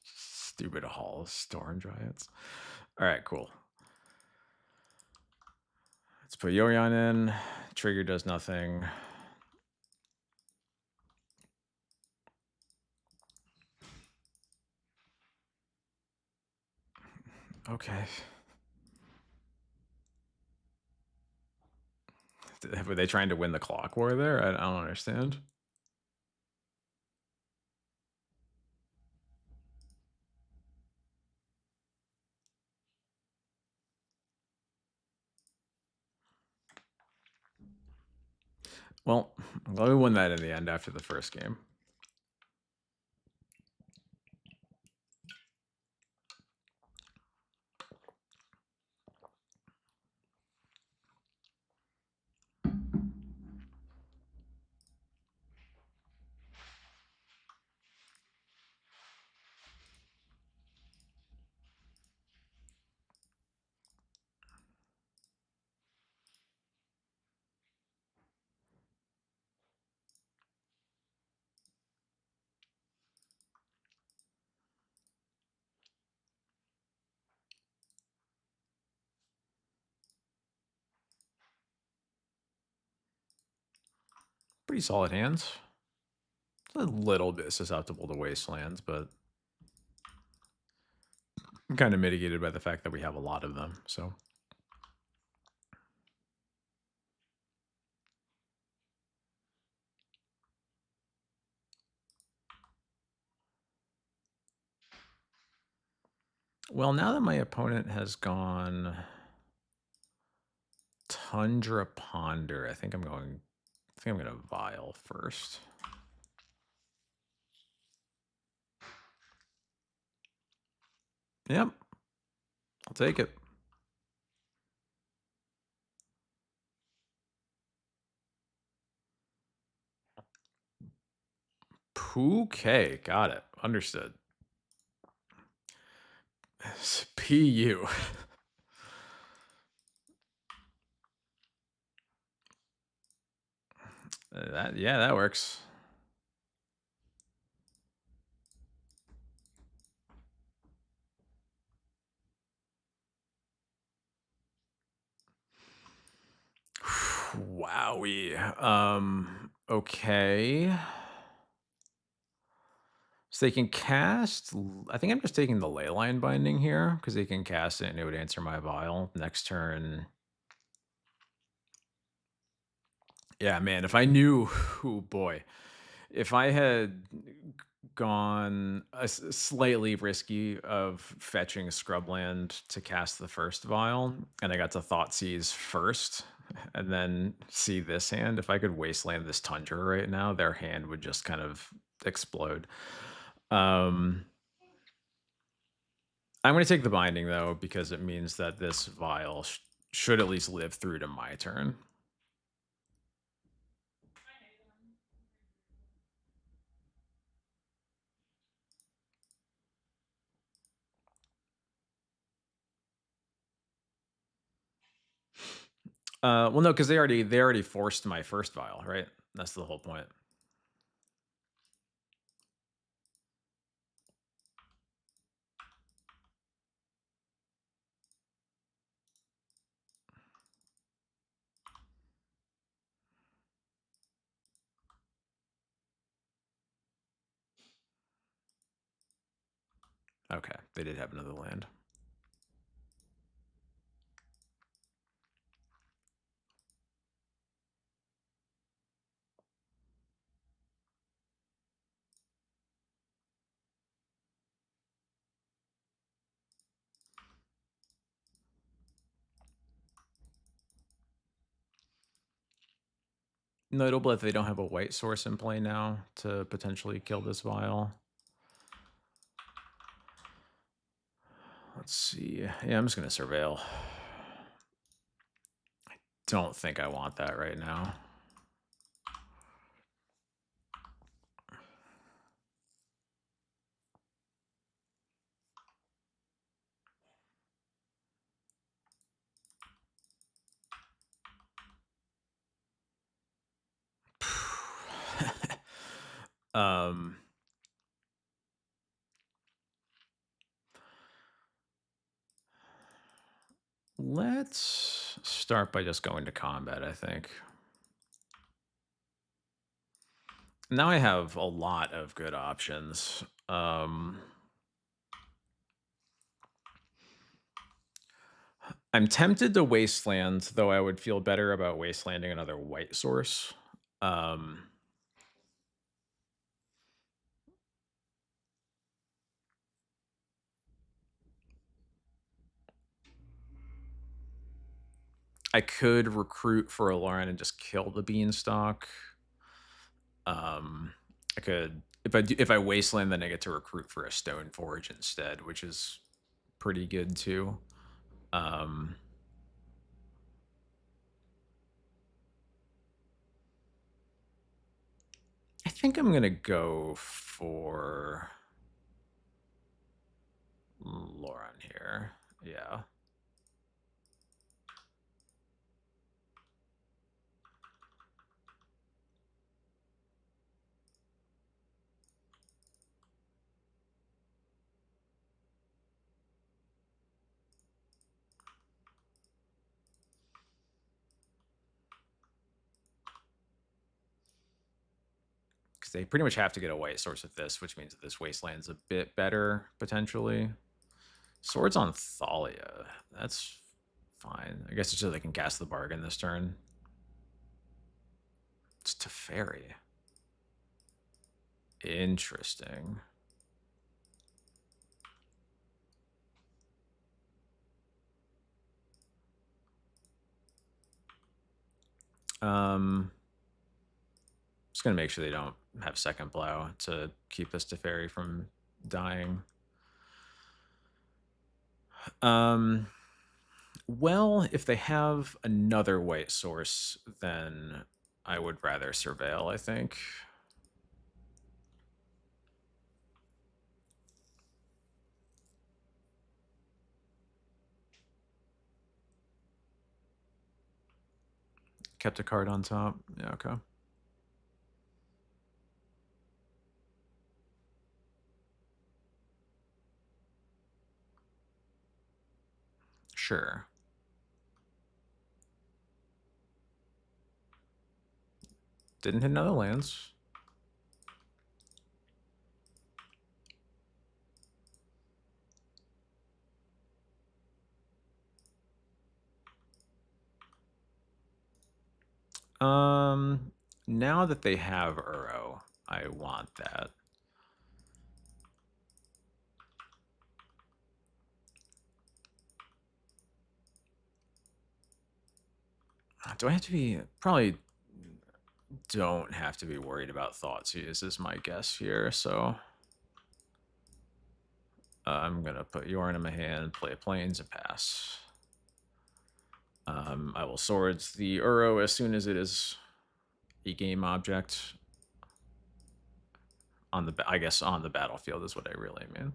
Stupid Hall of Storm Giants. All right, cool. Let's put Yorion in. Trigger does nothing. Okay. Were they trying to win the clock war there? I don't understand. Well, we won that in the end after the first game. Pretty solid hands. It's a little bit susceptible to wastelands, but kind of mitigated by the fact that we have a lot of them. So well, now that my opponent has gone Tundra Ponder, I think I'm going to Vial first. Yep. I'll take it. Okay, got it. Understood. PU. Yeah, that works. Wowie. Okay. So they can cast. I think I'm just taking the Leyline Binding here because they can cast it and it would answer my Vial next turn. Yeah, man. If I knew, oh boy, if I had gone slightly risky of fetching Scrubland to cast the first Vial, and I got to Thoughtseize first, and then see this hand, if I could Wasteland this Tundra right now, their hand would just kind of explode. Um, I'm going to take the Binding, though, because it means that this Vial should at least live through to my turn. Well, no, because they already forced my first Vial, right? That's the whole point. Okay, they did have another land. Notable if they don't have a white source in play now to potentially kill this Vial. Let's see. Yeah, I'm just going to Surveil. I don't think I want that right now. um, let's start by just going to combat, I think. Now I have a lot of good options. I'm tempted to Wasteland, though I would feel better about Wastelanding another white source. Um, I could recruit for a Lauren and just kill the Beanstalk. I could if I Wasteland, then I get to recruit for a Stone Forge instead, which is pretty good too. I think I'm gonna go for Lauren here. Yeah. Because they pretty much have to get a white source with this, which means that this Wasteland's a bit better, potentially. Swords on Thalia. That's fine. I guess it's so they can cast the bargain this turn. It's Teferi. Interesting. Just gonna make sure they don't have second blow to keep this Teferi from dying. Well, if they have another white source, then I would rather Surveil, I think. Kept a card on top. Yeah, okay. Sure. Didn't hit another lands. Now that they have Uro, I want that. Do I have to be... Probably don't have to be worried about Thoughtseize is my guess here, so... I'm going to put Yorn in my hand, play Plains, and pass. I will Swords the Uro as soon as it is a game object. On the, I guess on the battlefield is what I really mean.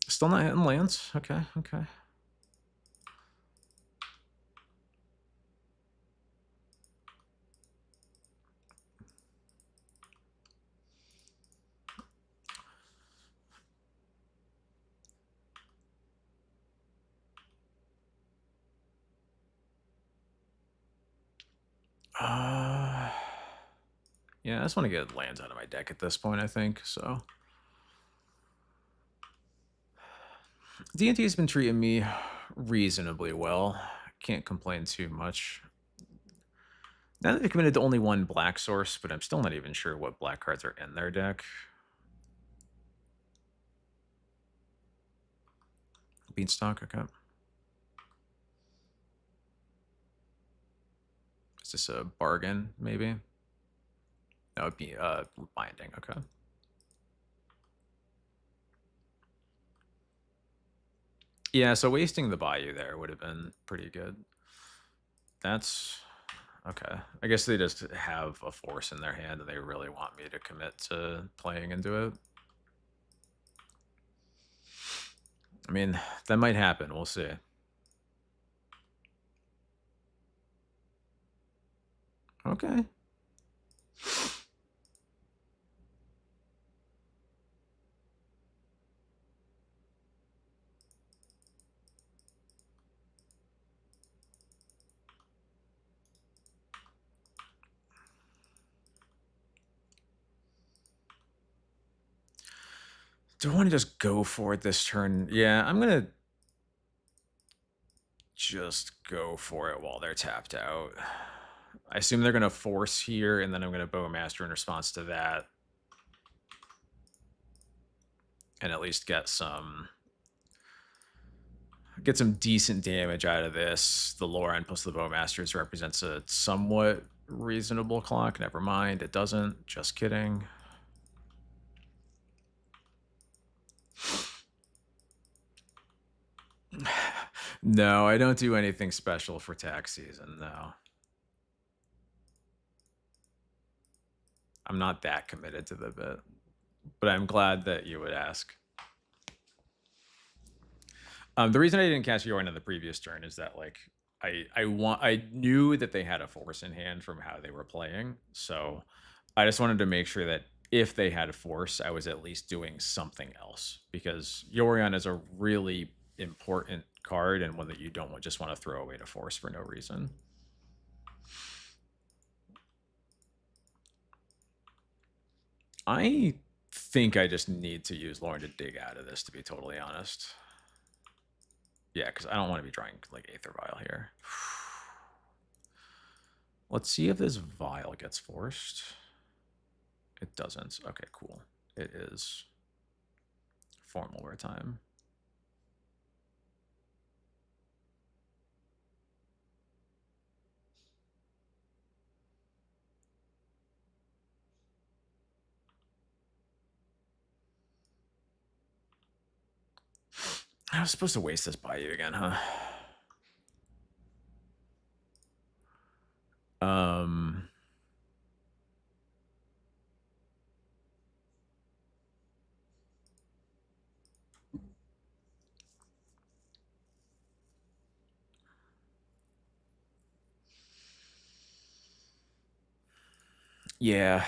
Still not hitting lands. Okay, okay. Yeah, I just want to get lands out of my deck at this point, I think, so. D&T has been treating me reasonably well. Can't complain too much. Now that they've committed to only one black source, but I'm still not even sure what black cards are in their deck. Beanstalk, okay. Is this a bargain, maybe? That would be binding, okay. Yeah, so wasting the Bayou there would have been pretty good. That's... okay. I guess they just have a force in their hand and they really want me to commit to playing into it. I mean, that might happen. We'll see. Okay. Do I want to just go for it this turn? Yeah, I'm going to just go for it while they're tapped out. I assume they're going to force here, and then I'm going to Bowmaster in response to that. And at least get some decent damage out of this. The Loran plus the Bowmasters represents a somewhat reasonable clock. Never mind, it doesn't. Just kidding. No, I don't do anything special for tax season, no. I'm not that committed to the bit, but I'm glad that you would ask. The reason I didn't cast Yorn in the previous turn is that, like, I knew that they had a force in hand from how they were playing, so I just wanted to make sure that if they had a force, I was at least doing something else, because Yorion is a really important card and one that you don't just want to throw away to force for no reason. I think I just need to use Lauren to dig out of this, to be totally honest. Yeah, because I don't want to be drawing like Aether Vial here. Let's see if this Vial gets forced. It doesn't. Okay, cool. It is formal wear time. I was supposed to waste this by you again, huh? Yeah.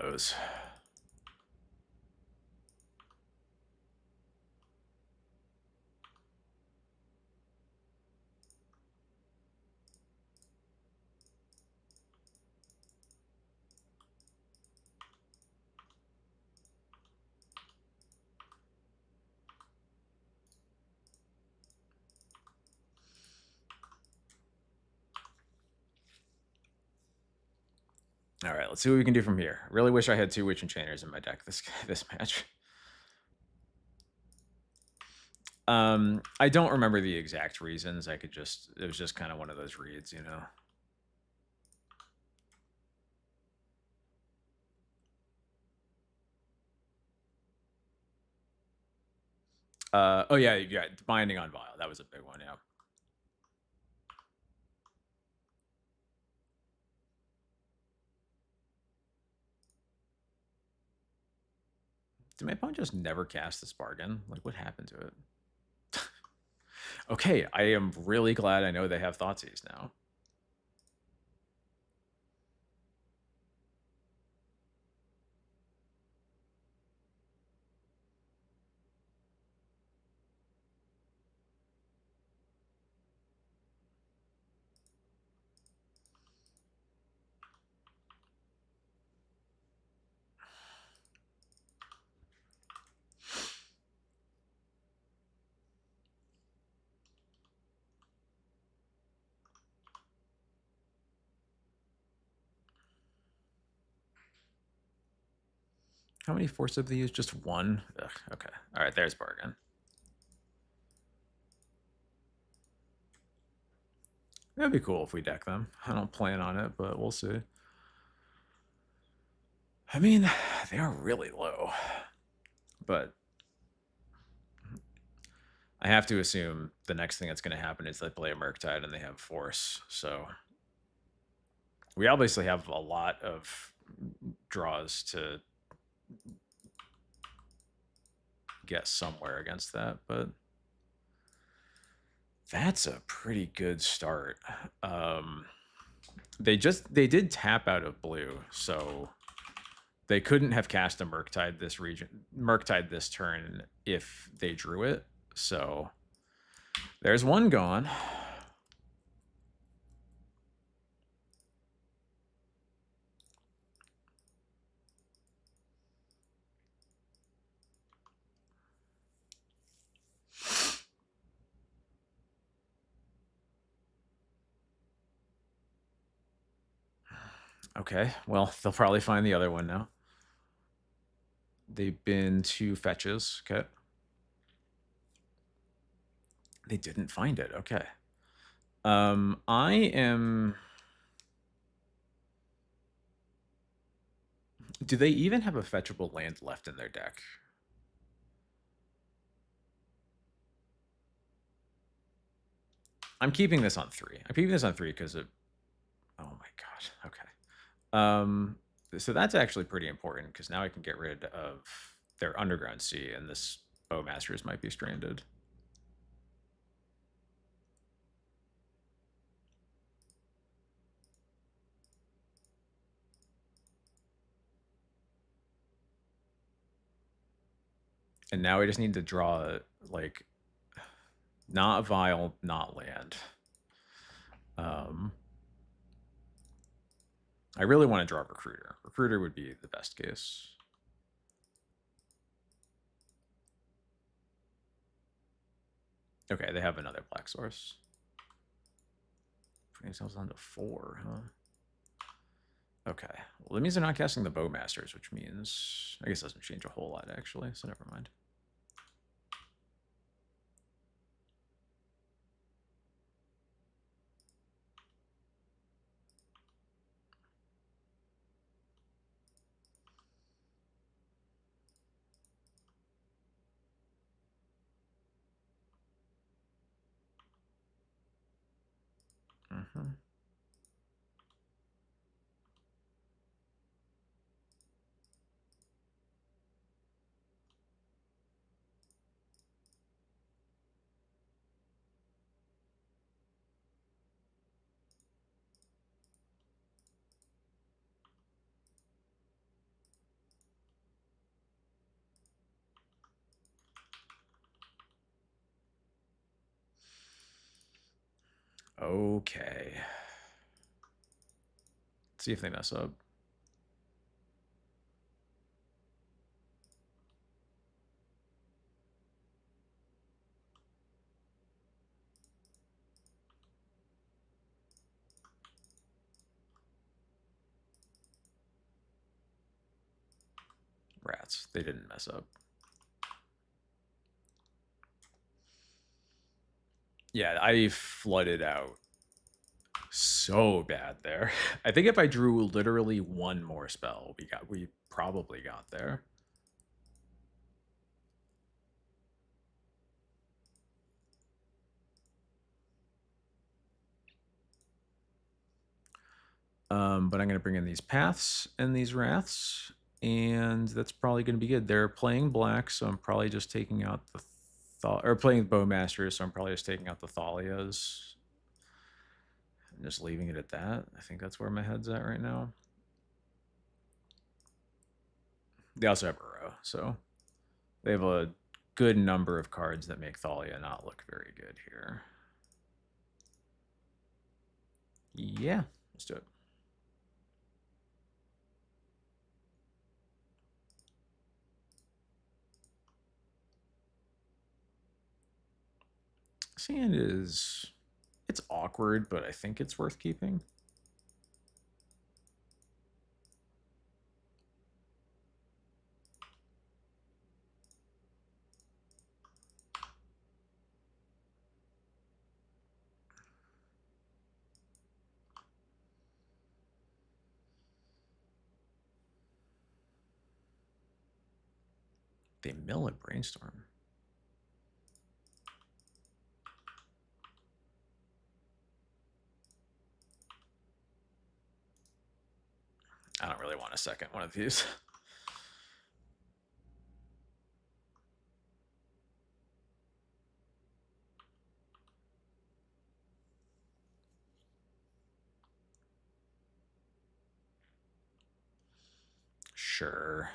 those. All right, let's see what we can do from here. Really wish I had 2 Witch Enchanters in my deck this match. I don't remember the exact reasons. It was just kind of one of those reads, you know. Oh yeah, Binding on Vile. That was a big one, yeah. Did my opponent just never cast this bargain? Like, what happened to it? Okay, I am really glad I know they have Thoughtseize now. How many force have they used? Just one? Ugh, okay. All right, there's bargain. That'd be cool if we deck them. I don't plan on it, but we'll see. I mean, they are really low. But I have to assume the next thing that's going to happen is they play a Murktide and they have Force. So we obviously have a lot of draws to get somewhere against that, but that's a pretty good start. They did tap out of blue, so they couldn't have cast a Murktide this turn if they drew it. So there's one gone. Okay, well, they'll probably find the other one now. They've been 2 fetches. Okay. They didn't find it. Okay. I am... Do they even have a fetchable land left in their deck? I'm keeping this on 3. I'm keeping this on 3 because of... Oh my god. Okay. So that's actually pretty important because now I can get rid of their Underground Sea and this Bowmasters might be stranded. And now we just need to draw, like, not Vile, not land. I really want to draw Recruiter. Recruiter would be the best case. Okay, they have another Black Source. Putting themselves down to 4, huh? Okay. Well, that means they're not casting the Bowmasters, which means... I guess it doesn't change a whole lot, actually, so never mind. Mm-hmm. Okay. Let's see if they mess up. Rats. They didn't mess up. Yeah, I flooded out so bad there. I think if I drew literally one more spell, we probably got there. But I'm going to bring in these paths and these wraths, and that's probably going to be good. They're playing black, so I'm probably just taking out the or playing Bowmasters, so I'm probably just taking out the Thalias and just leaving it at that. I think that's where my head's at right now. They also have Uro, so they have a good number of cards that make Thalia not look very good here. Yeah, let's do it. Sand is... it's awkward, but I think it's worth keeping. They mill at Brainstorm. I don't really want a second one of these. Sure.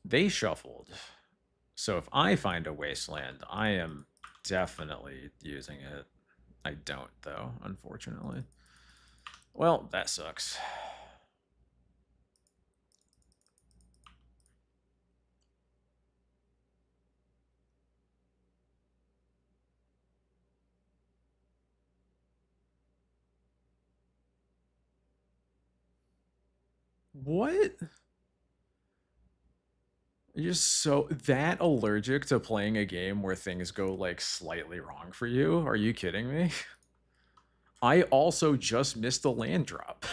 They shuffled. So if I find a wasteland, I am definitely using it. I don't, though, unfortunately. Well, that sucks. What? You're so that allergic to playing a game where things go like slightly wrong for you? Are you kidding me? I also just missed a land drop.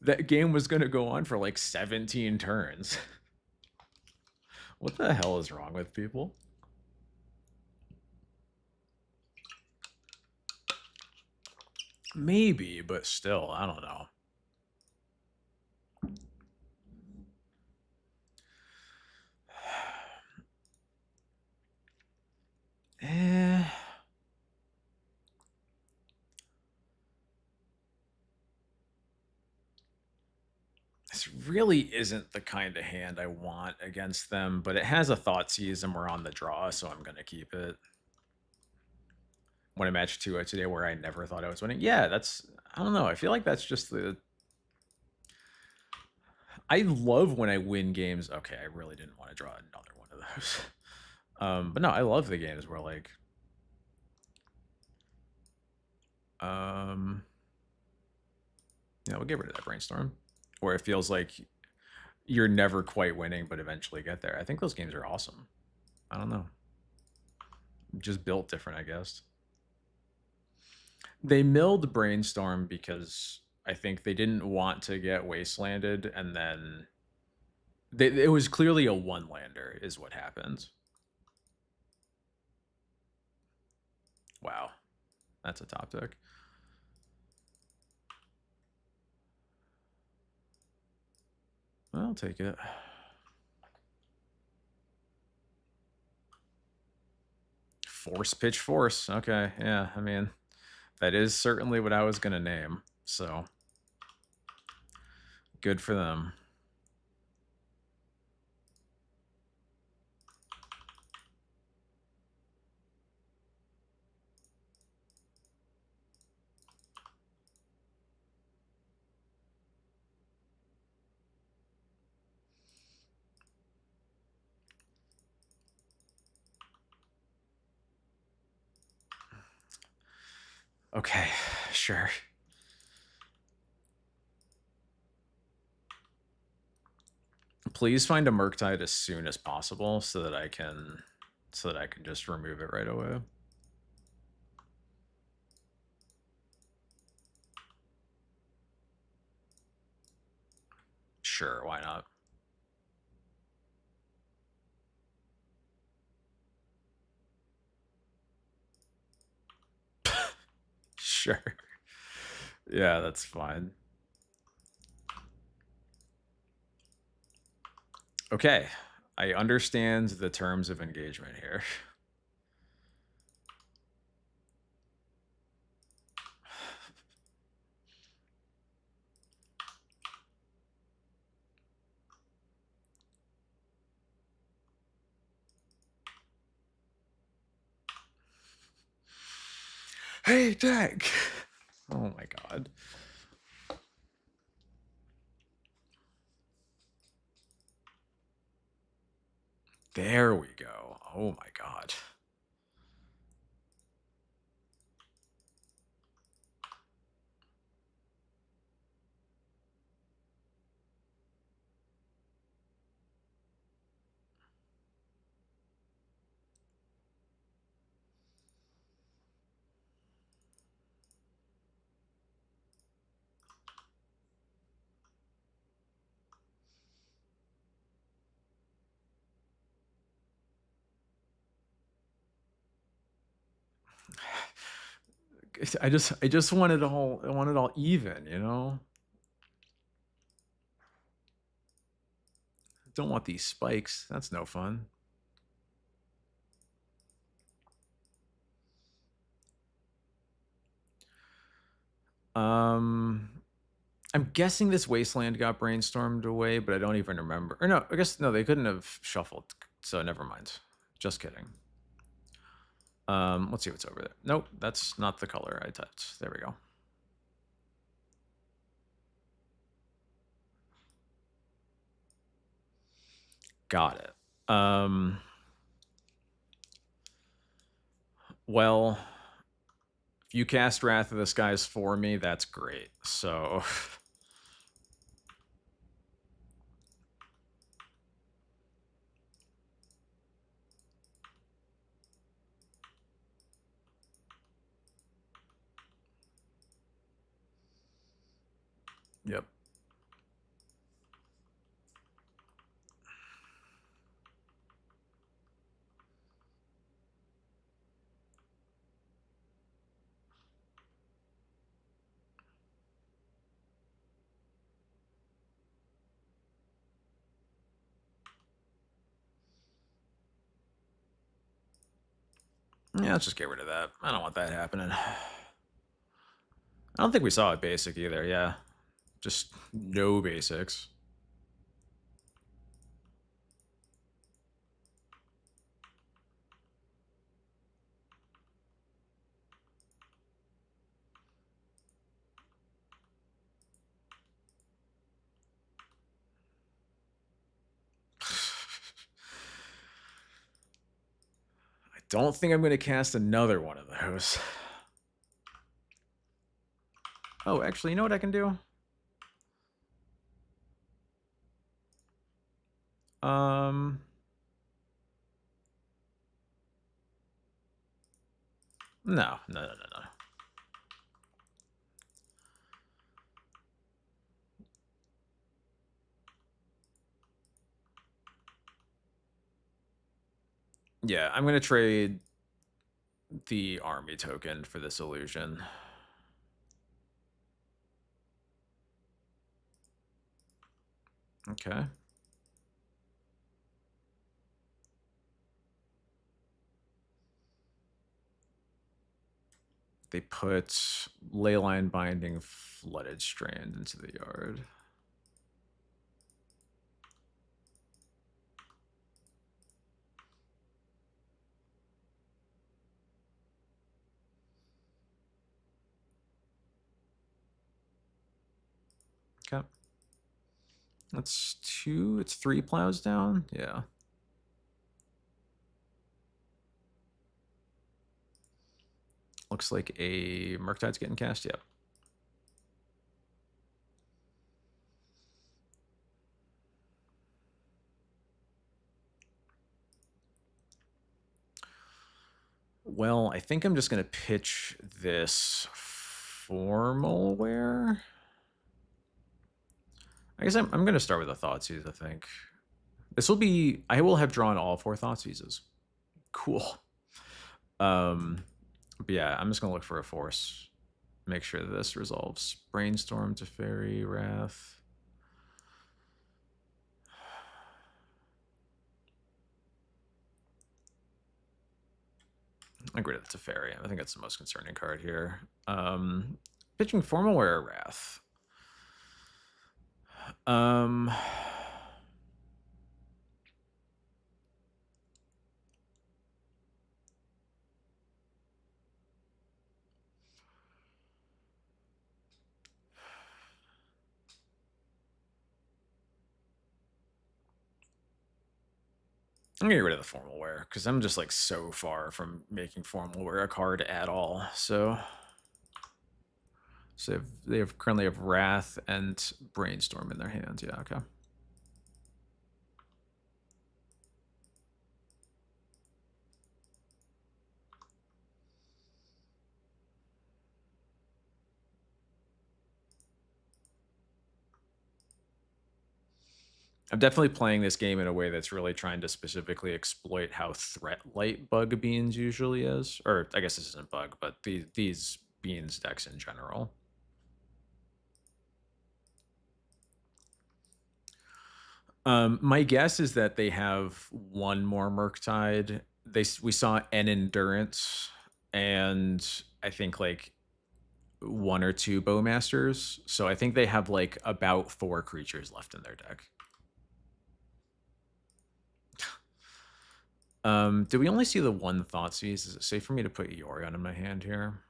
That game was going to go on for like 17 turns. What the hell is wrong with people? Maybe, but still, I don't know. Eh. This really isn't the kind of hand I want against them, but it has a Thoughtseize and we're on the draw, so I'm going to keep it. When I matched 2 today where I never thought I was winning. Yeah, that's... I don't know. I feel like that's just the... I love when I win games. Okay, I really didn't want to draw another one of those. But no, I love the games where, like... Yeah, we'll get rid of that Brainstorm. Where it feels like you're never quite winning, but eventually get there. I think those games are awesome. I don't know. Just built different, I guess. They milled Brainstorm because I think they didn't want to get wastelanded, and then it was clearly a one-lander is what happened. Wow. That's a top deck. I'll take it. Force pitch force. Okay, yeah, I mean, that is certainly what I was going to name, so good for them. Okay, sure. Please find a Murktide as soon as possible so that I can just remove it right away. Sure, why not? Sure. Yeah, that's fine. Okay, I understand the terms of engagement here. Hey, Jack! Oh my god. There we go. Oh my god. I just want it all. I want it all even, you know. Don't want these spikes. That's no fun. I'm guessing this wasteland got brainstormed away, but I don't even remember. Or no, I guess no, they couldn't have shuffled. So never mind. Just kidding. Let's see what's over there. Nope, that's not the color I typed. There we go. Got it. Well, if you cast Wrath of the Skies for me, that's great. So yep. Yeah, let's just get rid of that. I don't want that happening. I don't think we saw it basic either. Yeah, just no basics. I don't think I'm going to cast another one of those. Oh, actually, you know what I can do? Um, no. Yeah, I'm going to trade the army token for this illusion. Okay. They put Leyline Binding Flooded Strand into the yard. Okay. That's two. It's three plows down. Yeah. Looks like a Murktide's getting cast. Yep. Well, I think I'm just going to pitch this Formalware. I guess I'm going to start with a Thoughtseize, I think. This will be... I will have drawn all 4 Thoughtseizes. Cool. But yeah, I'm just going to look for a force. Make sure that this resolves. Brainstorm, Teferi, Wrath. I agree with Teferi. I think that's the most concerning card here. Pitching Formalware, Wrath. I'm gonna get rid of the Formalware because I'm just like so far from making Formalware a card at all. So they currently have Wrath and Brainstorm in their hands. Yeah, okay. I'm definitely playing this game in a way that's really trying to specifically exploit how threat light Bug Beans usually is. Or I guess this isn't Bug, but these Beans decks in general. My guess is that they have one more Murktide. We saw an Endurance, and I think like 1 or 2 Bowmasters. So I think they have like about 4 creatures left in their deck. Do we only see the one Thoughtseize? Is it safe for me to put Yorion in my hand here?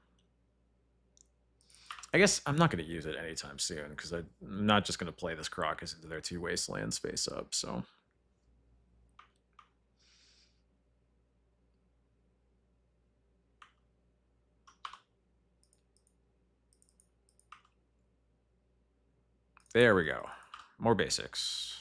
I guess I'm not going to use it anytime soon because I'm not just going to play this Crocus into their 2 Wastelands face up, so... There we go. More basics.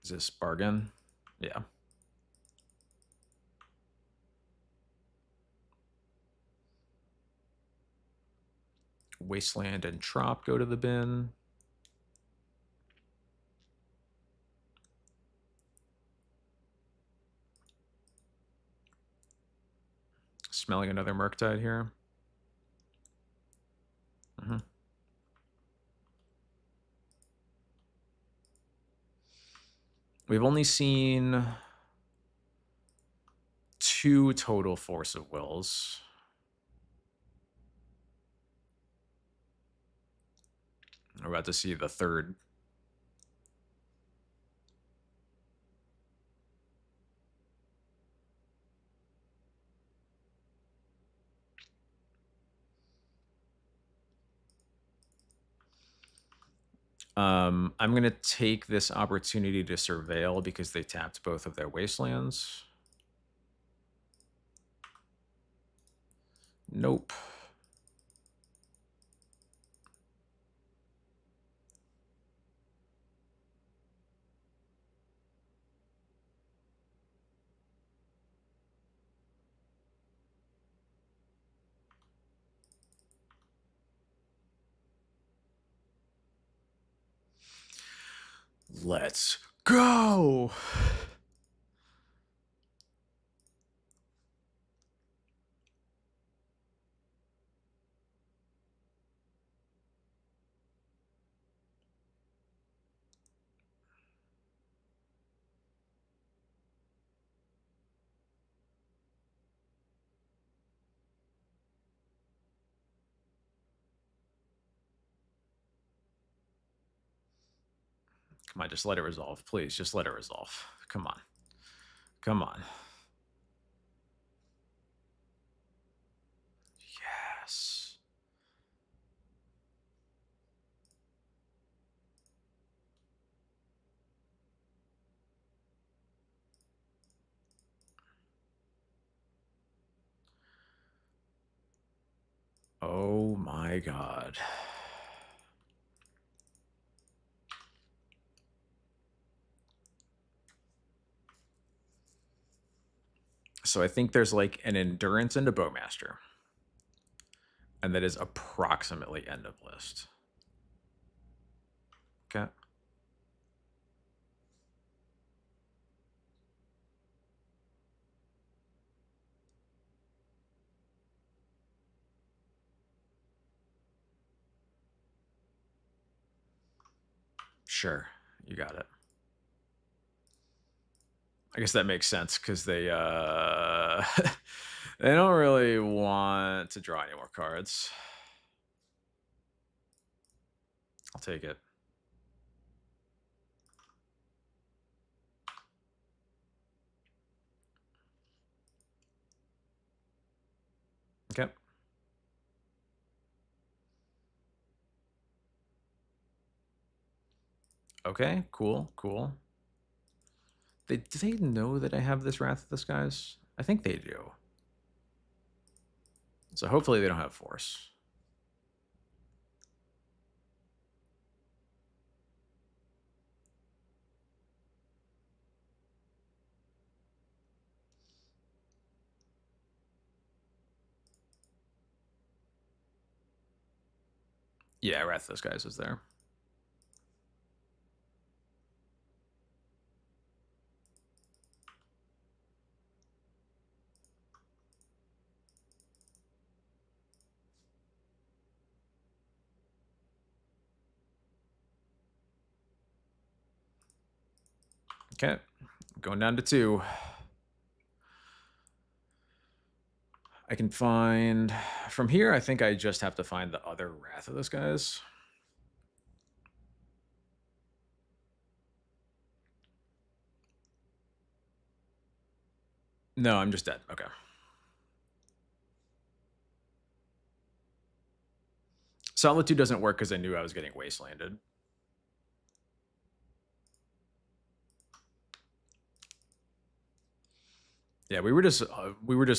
Is this bargain? Yeah. Wasteland and Trop go to the bin. Smelling another Murktide here. We've only seen 2 total Force of Wills. We're about to see the 3rd. I'm going to take this opportunity to surveil because they tapped both of their Wastelands. Nope. Let's go! Come on, just let it resolve. Please, just let it resolve. Come on. Come on. Yes. Oh my god. So I think there's like an endurance and a bowmaster. And that is approximately end of list. Okay. Sure. You got it. I guess that makes sense because they they don't really want to draw any more cards. I'll take it. Okay. Okay, cool, cool. Do they know that I have this Wrath of the Skies? I think they do. So hopefully they don't have Force. Yeah, Wrath of the Skies is there. Okay, going down to 2. I can find... From here, I think I just have to find the other Wrath of the Skies. No, I'm just dead. Okay. Solitude doesn't work because I knew I was getting wastelanded. Yeah, we were just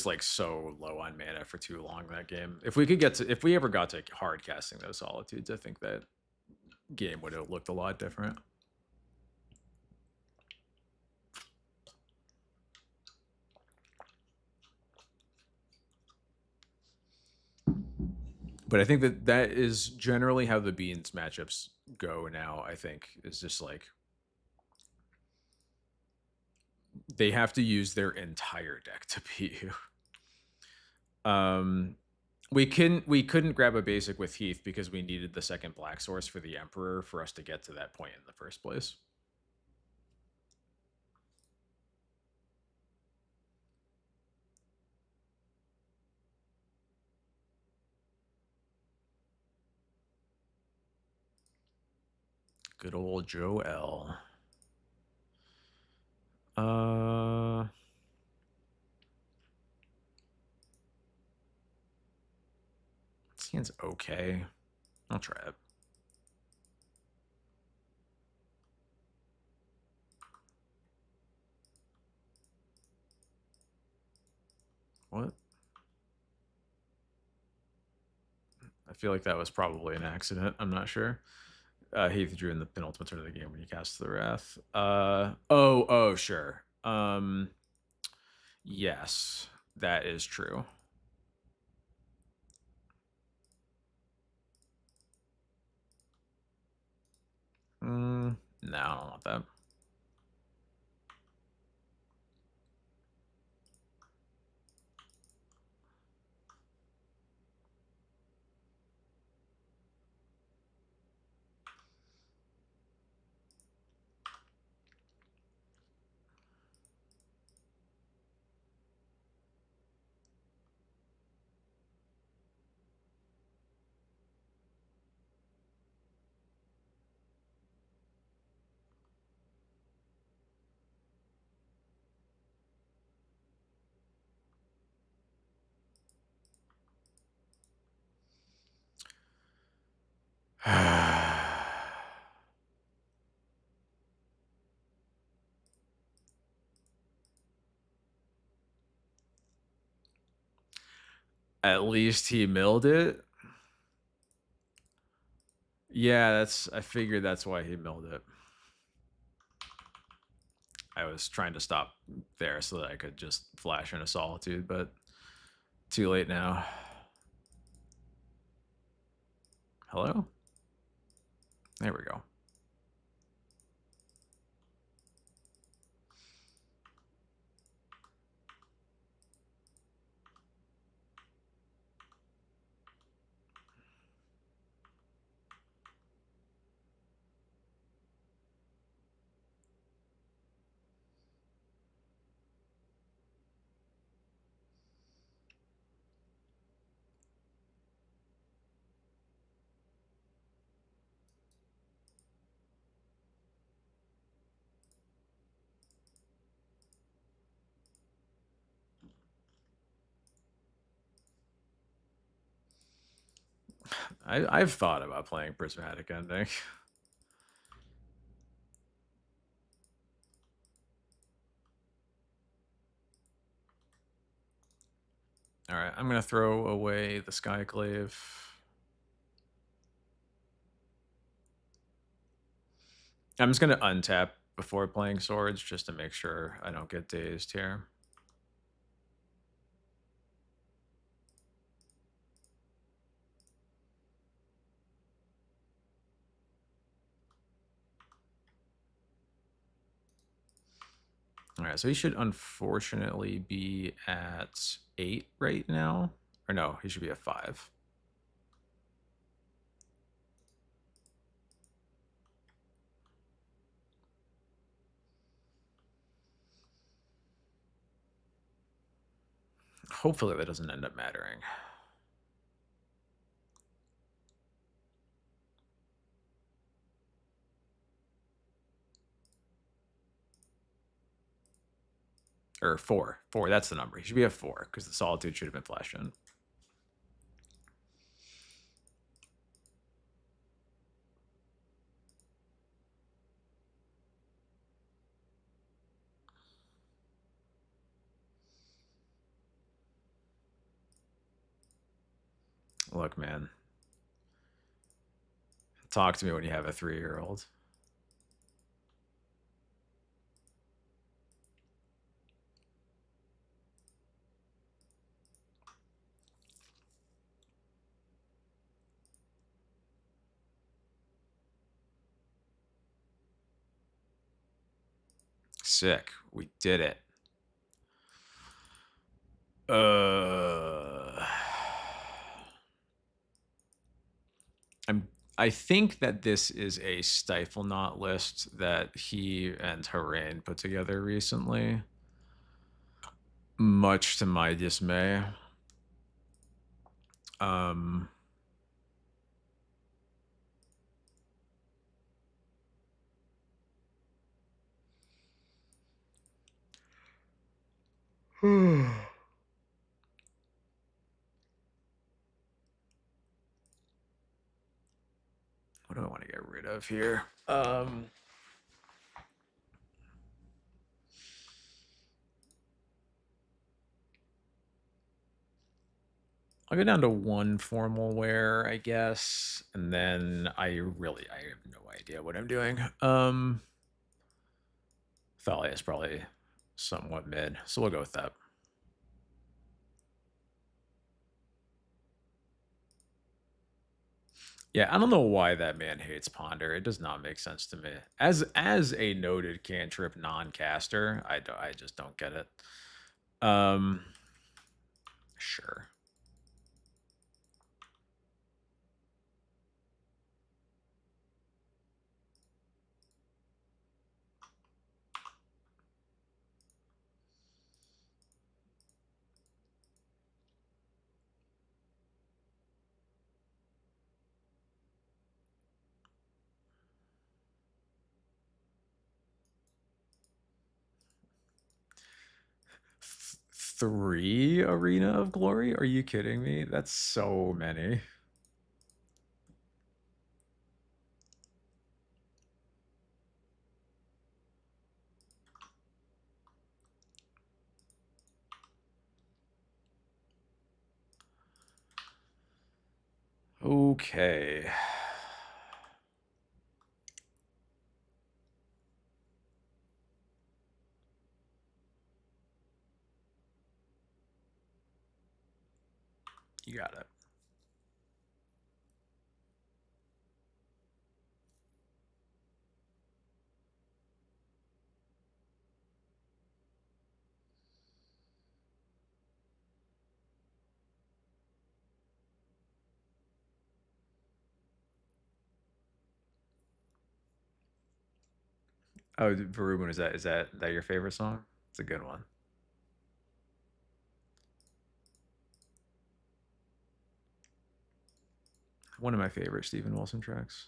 like so low on mana for too long that game. If we ever got to hard casting those Solitudes, I think that game would have looked a lot different. But I think that is generally how the Beans matchups go now. I think is just like they have to use their entire deck to beat you. We couldn't grab a basic with Heath because we needed the second black source for the Emperor for us to get to that point in the first place. Good old Joe L. Seems okay. I'll try it. What? I feel like that was probably an accident. I'm not sure. Heath drew in the penultimate turn of the game when you cast the Wrath. Oh, sure. Yes, that is true. No, I don't want that. At least he milled it. Yeah, I figured that's why he milled it. I was trying to stop there so that I could just flash into Solitude, but too late now. Hello? There we go. I've thought about playing Prismatic Ending. All right, I'm gonna throw away the Skyclave. I'm just gonna untap before playing Swords just to make sure I don't get dazed here. All right, so he should unfortunately be at 8 right now. Or no, he should be at 5. Hopefully that doesn't end up mattering. Or 4. 4, that's the number. He should be at 4 because the Solitude should have been flashed in. Look, man. Talk to me when you have a 3-year-old. Sick. We did it. I think that this is a Stifle Knot list that he and Harain put together recently, much to my dismay. Um, what do I want to get rid of here? I'll go down to 1 formal wear, I guess, and then I have no idea what I'm doing. Thalia is probably somewhat mid, so we'll go with that. Yeah, I don't know why that man hates Ponder. It does not make sense to me. As a noted cantrip non-caster, I just don't get it. Sure. Three Arena of Glory? Are you kidding me? That's so many. Okay. You got it. Oh, Varubun, is that your favorite song? It's a good one. One of my favorite Steven Wilson tracks.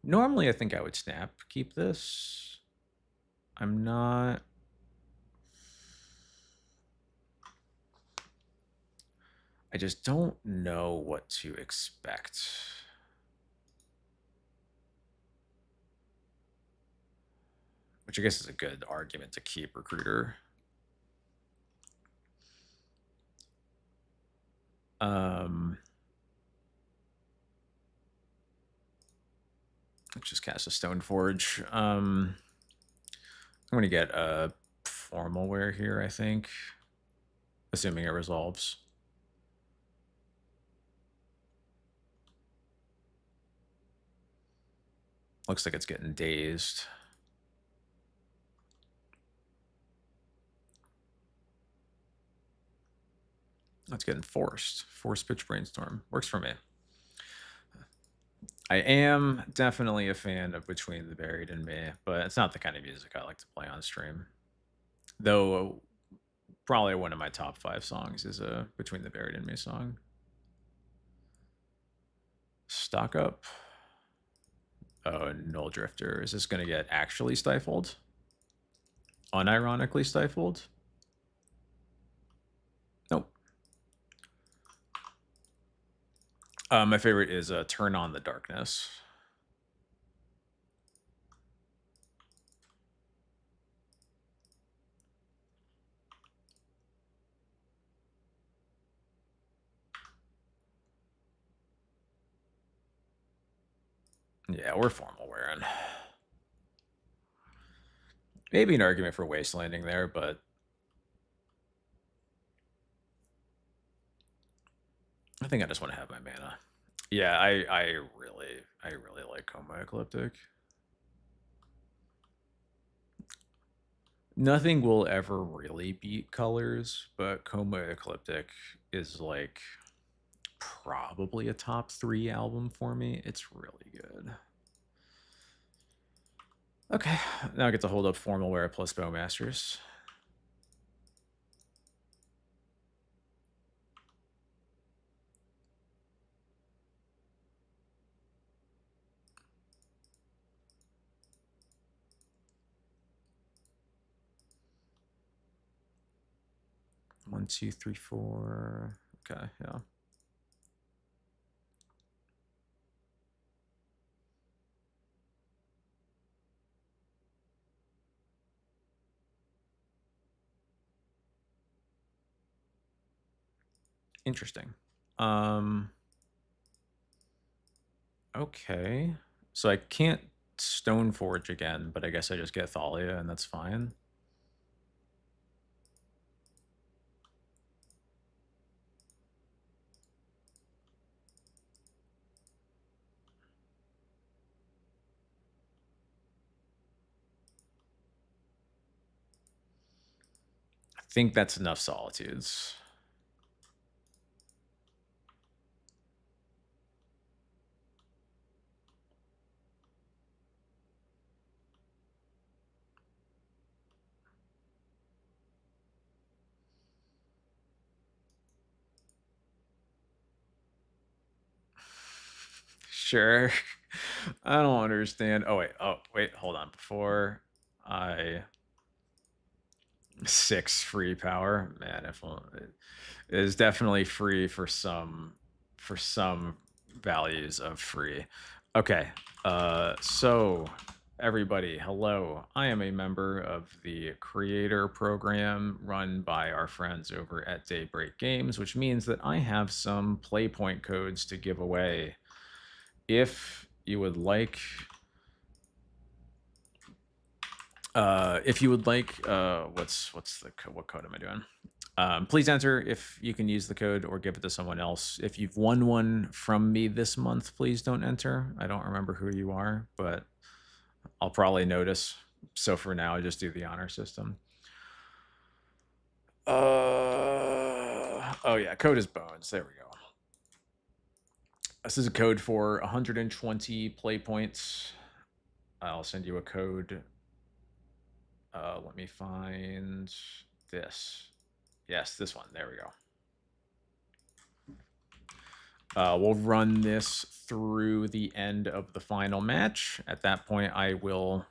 Normally, I think I would snap keep this. I'm not. I just don't know what to expect. Which I guess is a good argument to keep Recruiter. Let's just cast a Stoneforge. I'm gonna get a Formal Wear here, I think. Assuming it resolves. Looks like it's getting dazed. That's getting forced. Forced pitch brainstorm. Works for me. I am definitely a fan of Between the Buried and Me, but it's not the kind of music I like to play on stream. Though probably one of my top 5 songs is a Between the Buried and Me song. Stock up. Oh, Null Drifter. Is this going to get actually stifled? Unironically stifled? Nope. My favorite is Turn on the Darkness. Yeah, we're Formal Wearing. Maybe an argument for Wastelanding there, but I think I just want to have my mana. Yeah, I really like Coma Ecliptic. Nothing will ever really beat Colors, but Coma Ecliptic is like probably a top 3 album for me. It's really good. Okay, now I get to hold up Formal Wear plus Bowmasters. One, two, three, four. Okay, yeah. Interesting. Okay. So I can't Stoneforge again, but I guess I just get Thalia and that's fine. I think that's enough Solitudes. Sure. I don't understand. Oh wait, hold on. Before I 6 free power, man, if it is definitely free for some values of free. Okay. So everybody, hello. I am a member of the creator program run by our friends over at Daybreak Games, which means that I have some PlayPoint codes to give away. If you would like, what code am I doing? Please enter if you can use the code or give it to someone else. If you've won one from me this month, please don't enter. I don't remember who you are, but I'll probably notice. So for now, I just do the honor system. Oh yeah, code is bones. There we go. This is a code for 120 play points. I'll send you a code. Let me find this. Yes, this one. There we go. We'll run this through the end of the final match. At that point, I will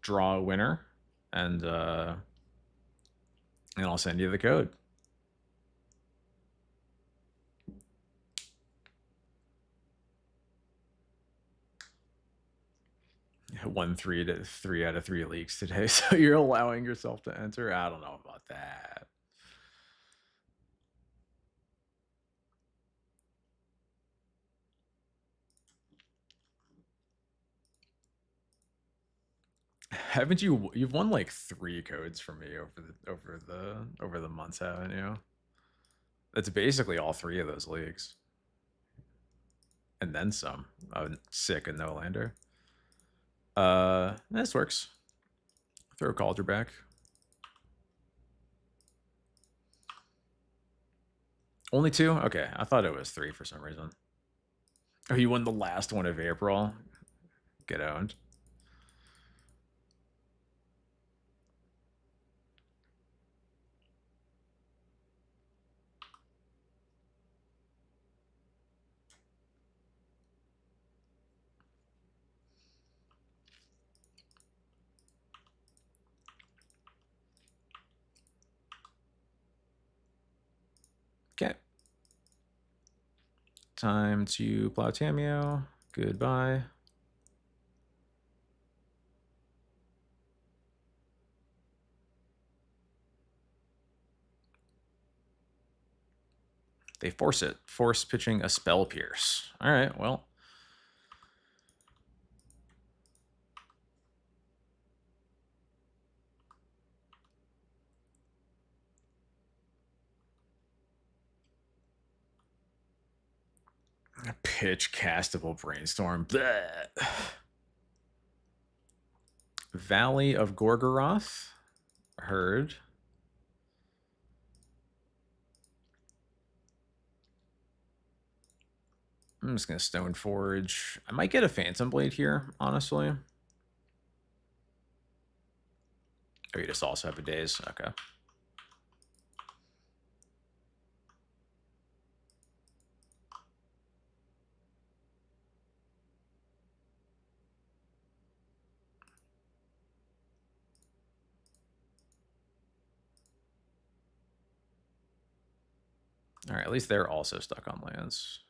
draw a winner, and I'll send you the code. Won 3 out of 3 leagues today, so you're allowing yourself to enter. I don't know about that. Haven't you've won like 3 codes from me over the months, haven't you? That's basically all 3 of those leagues. And then some. Sick and no lander. This works. Throw Calder back. Only 2? Okay, I thought it was 3 for some reason. Oh, you won the last one of April? Get owned. Okay. Time to plow Tamio. Goodbye. They force it. Force pitching a Spell Pierce. All right, well. Pitch castable brainstorm. Bleh. Valley of Gorgoroth. Heard. I'm just gonna Stone Forge. I might get a Phantom Blade here, honestly. Oh, you just also have a Daze. Okay. All right, at least they're also stuck on lands.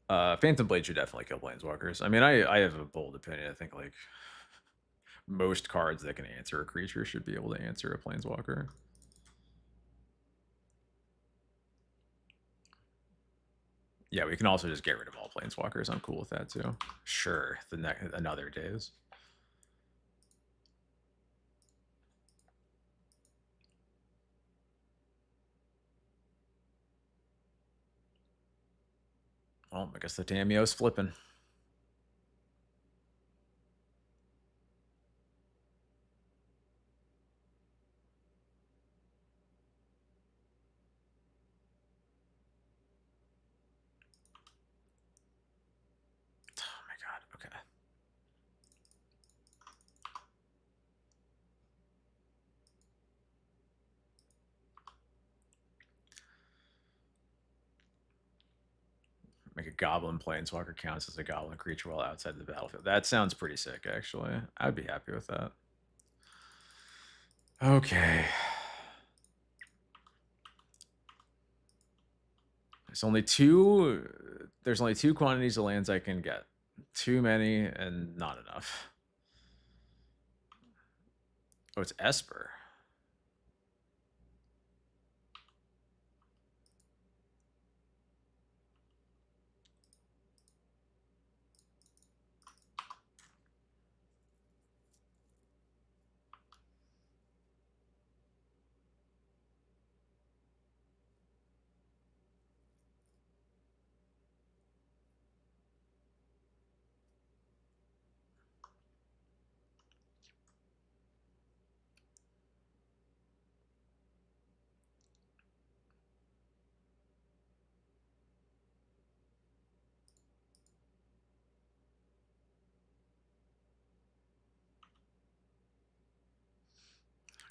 Phantom Blade should definitely kill Planeswalkers. I mean, I have a bold opinion. I think, like, most cards that can answer a creature should be able to answer a Planeswalker. Yeah, we can also just get rid of all Planeswalkers. I'm cool with that, too. Sure, another Daze. Well, I guess the Tamio's flipping. Oh my god, okay. Make a Goblin Planeswalker counts as a Goblin creature while outside the battlefield. That sounds pretty sick, actually. I'd be happy with that. Okay. There's only two quantities of lands I can get. Too many and not enough. Oh, it's Esper.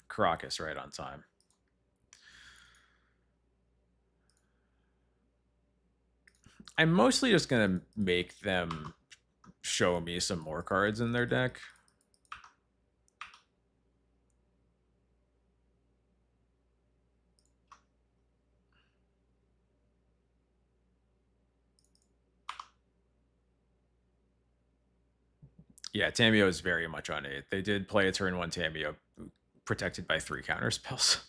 Crocus right on time. I'm mostly just going to make them show me some more cards in their deck. Yeah, Tameo is very much on 8. They did play a turn 1 Tameo protected by 3 counter spells.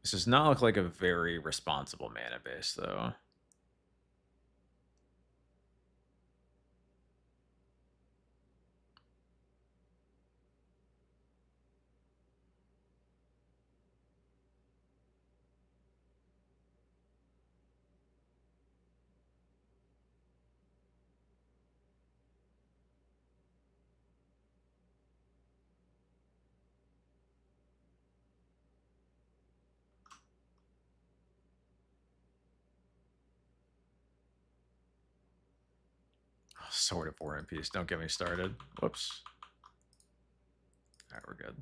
This does not look like a very responsible mana base, though. Sword of War and Peace. Don't get me started. Whoops. All right, we're good.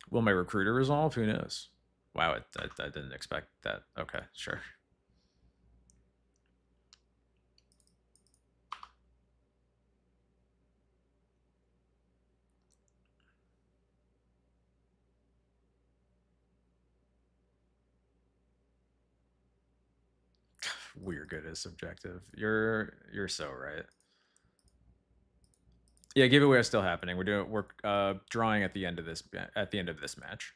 Will my recruiter resolve? Who knows? Wow, I didn't expect that. Okay, sure. We're good is subjective. You're so right. Yeah, giveaway is still happening. We're drawing at the end of this match.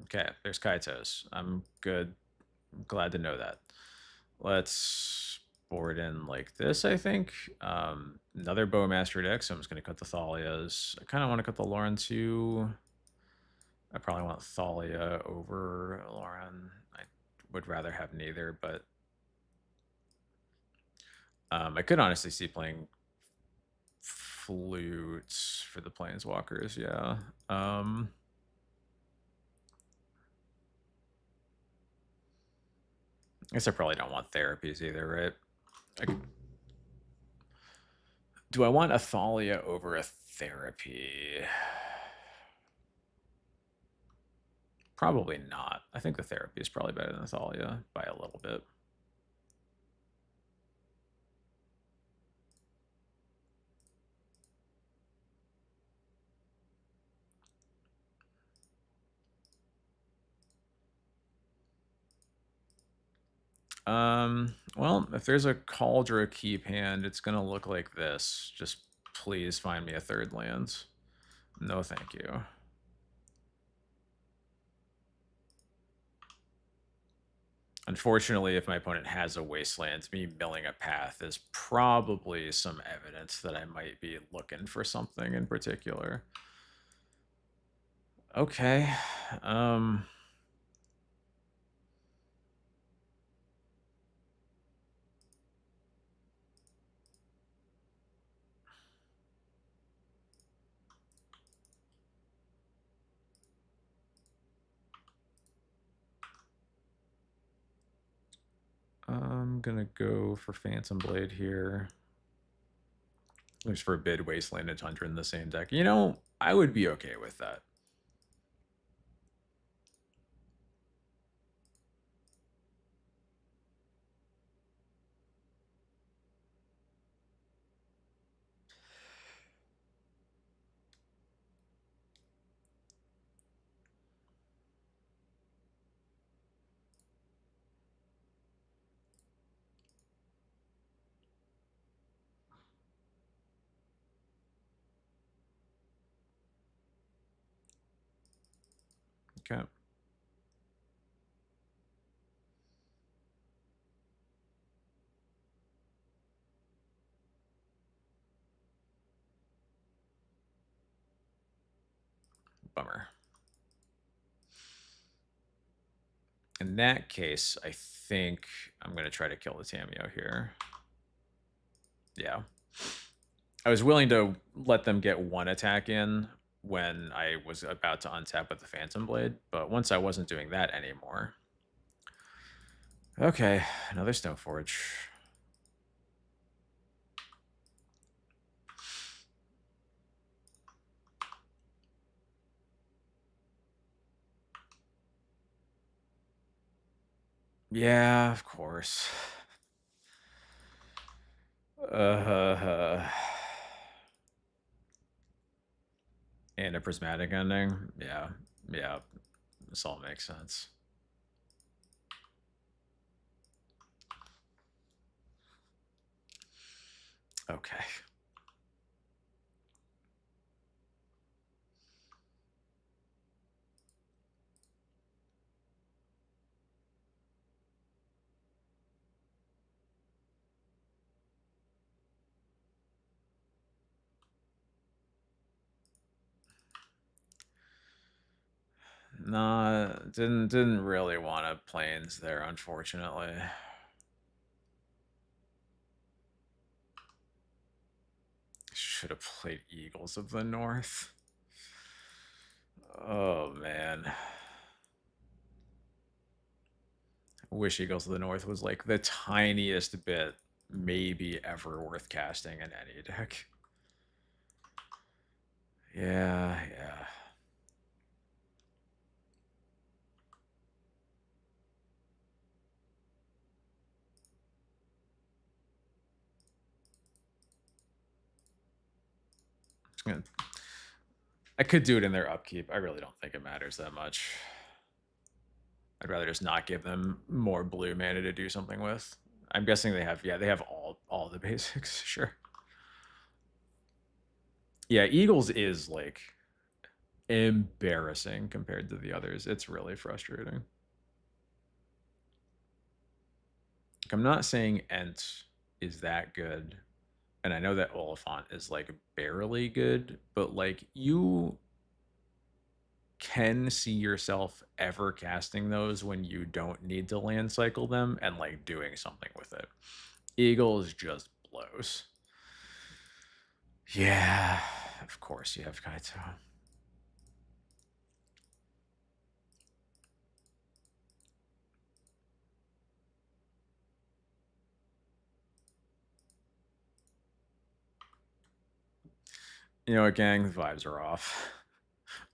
Okay, there's Kaitos. I'm good. I'm glad to know that. Let's board in like this, I think. Another Bowmaster deck, so I'm just going to cut the Thalias. I kind of want to cut the Lauren too. I probably want Thalia over Lauren. I would rather have neither, but I could honestly see playing flutes for the Planeswalkers, yeah. I guess I probably don't want therapies either, right? Do I want a Thalia over a therapy? Probably not. I think the therapy is probably better than Thalia by a little bit. Well, if there's a Cauldra keep hand, it's gonna look like this. Just please find me a third land. No, thank you. Unfortunately, if my opponent has a wasteland, me milling a path is probably some evidence that I might be looking for something in particular. Okay. I'm gonna go for Phantom Blade here. There's Forbid, Wasteland, and Tundra in the same deck. You know, I would be okay with that. Okay. Bummer. In that case, I think I'm going to try to kill the Tameo here. Yeah. I was willing to let them get one attack in when I was about to untap with the Phantom Blade, but once I wasn't doing that anymore. Okay, another Stoneforge. Yeah, of course. And a prismatic ending. Yeah, yeah. This all makes sense. Okay. Nah, didn't really want to planes there, unfortunately. Should have played Eagles of the North. Oh man. I wish Eagles of the North was like the tiniest bit maybe ever worth casting in any deck. Yeah, yeah. I could do it in their upkeep. I really don't think it matters that much. I'd rather just not give them more blue mana to do something with. I'm guessing they have, yeah, they have all the basics, sure. Yeah, Eagles is like embarrassing compared to the others. It's really frustrating. I'm not saying Ent is that good, and I know that Oliphant is like barely good, but like you can see yourself ever casting those when you don't need to land cycle them and like doing something with it. Eagles just blows. Yeah, of course you have Kaito. You know what, gang? The vibes are off.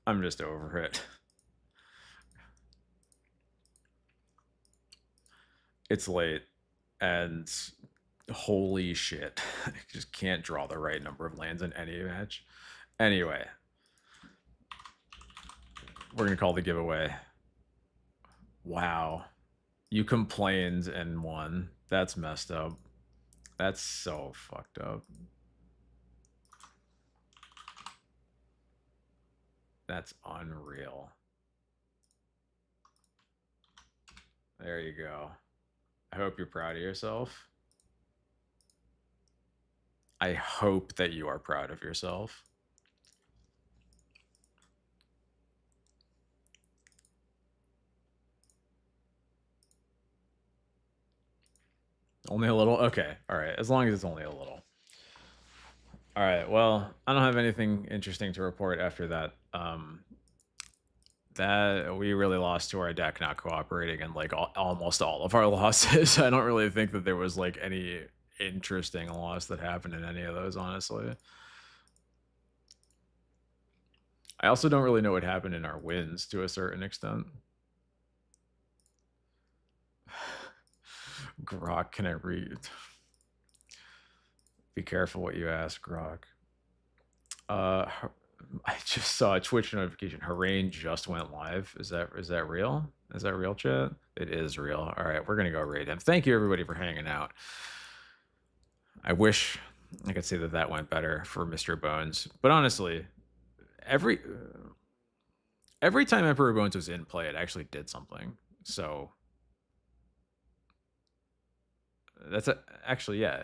I'm just over it. It's late, and holy shit. I just can't draw the right number of lands in any match. Anyway, we're going to call the giveaway. Wow. You complained and won. That's messed up. That's so fucked up. That's unreal. There you go. I hope you're proud of yourself. I hope that you are proud of yourself. Only a little? Okay. All right. As long as it's only a little. All right. Well, I don't have anything interesting to report after that That we really lost to our deck not cooperating and like almost all of our losses. I don't really think that there was like any interesting loss that happened in any of those, honestly. I also don't really know what happened in our wins to a certain extent. Grok, can I read? Be careful what you ask, Grok. I just saw a Twitch notification. Harrain just went live. Is that real? Is that real, chat? It is real. All right, we're gonna go raid him. Thank you everybody for hanging out. I wish I could say that that went better for Mr. Bones, but honestly, every time Emperor Bones was in play, it actually did something. So that's actually, yeah.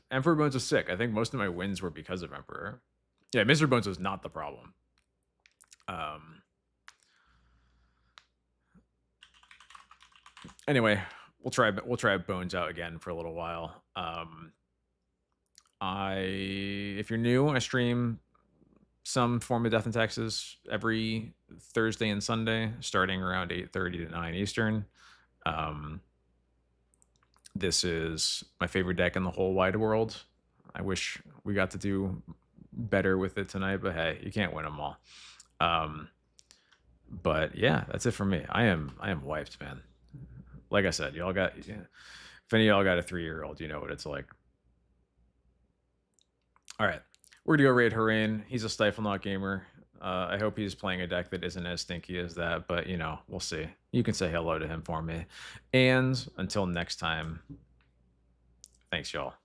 Emperor Bones was sick. I think most of my wins were because of Emperor. Yeah, Mr. Bones was not the problem. Anyway, we'll try Bones out again for a little while. If you're new, I stream some form of Death and Taxes every Thursday and Sunday, starting around 8:30 to 9 Eastern. This is my favorite deck in the whole wide world. I wish we got to do better with it tonight, but hey, you can't win them all. But yeah, that's it for me. I am wiped, man. Like I said, y'all got, if any of y'all got a 3-year-old, you know what it's like. All right, we're gonna go raid Harrain. He's a Stifle gamer. I hope he's playing a deck that isn't as stinky as that, but you know, we'll see. You can say hello to him for me. And until next time, thanks, y'all.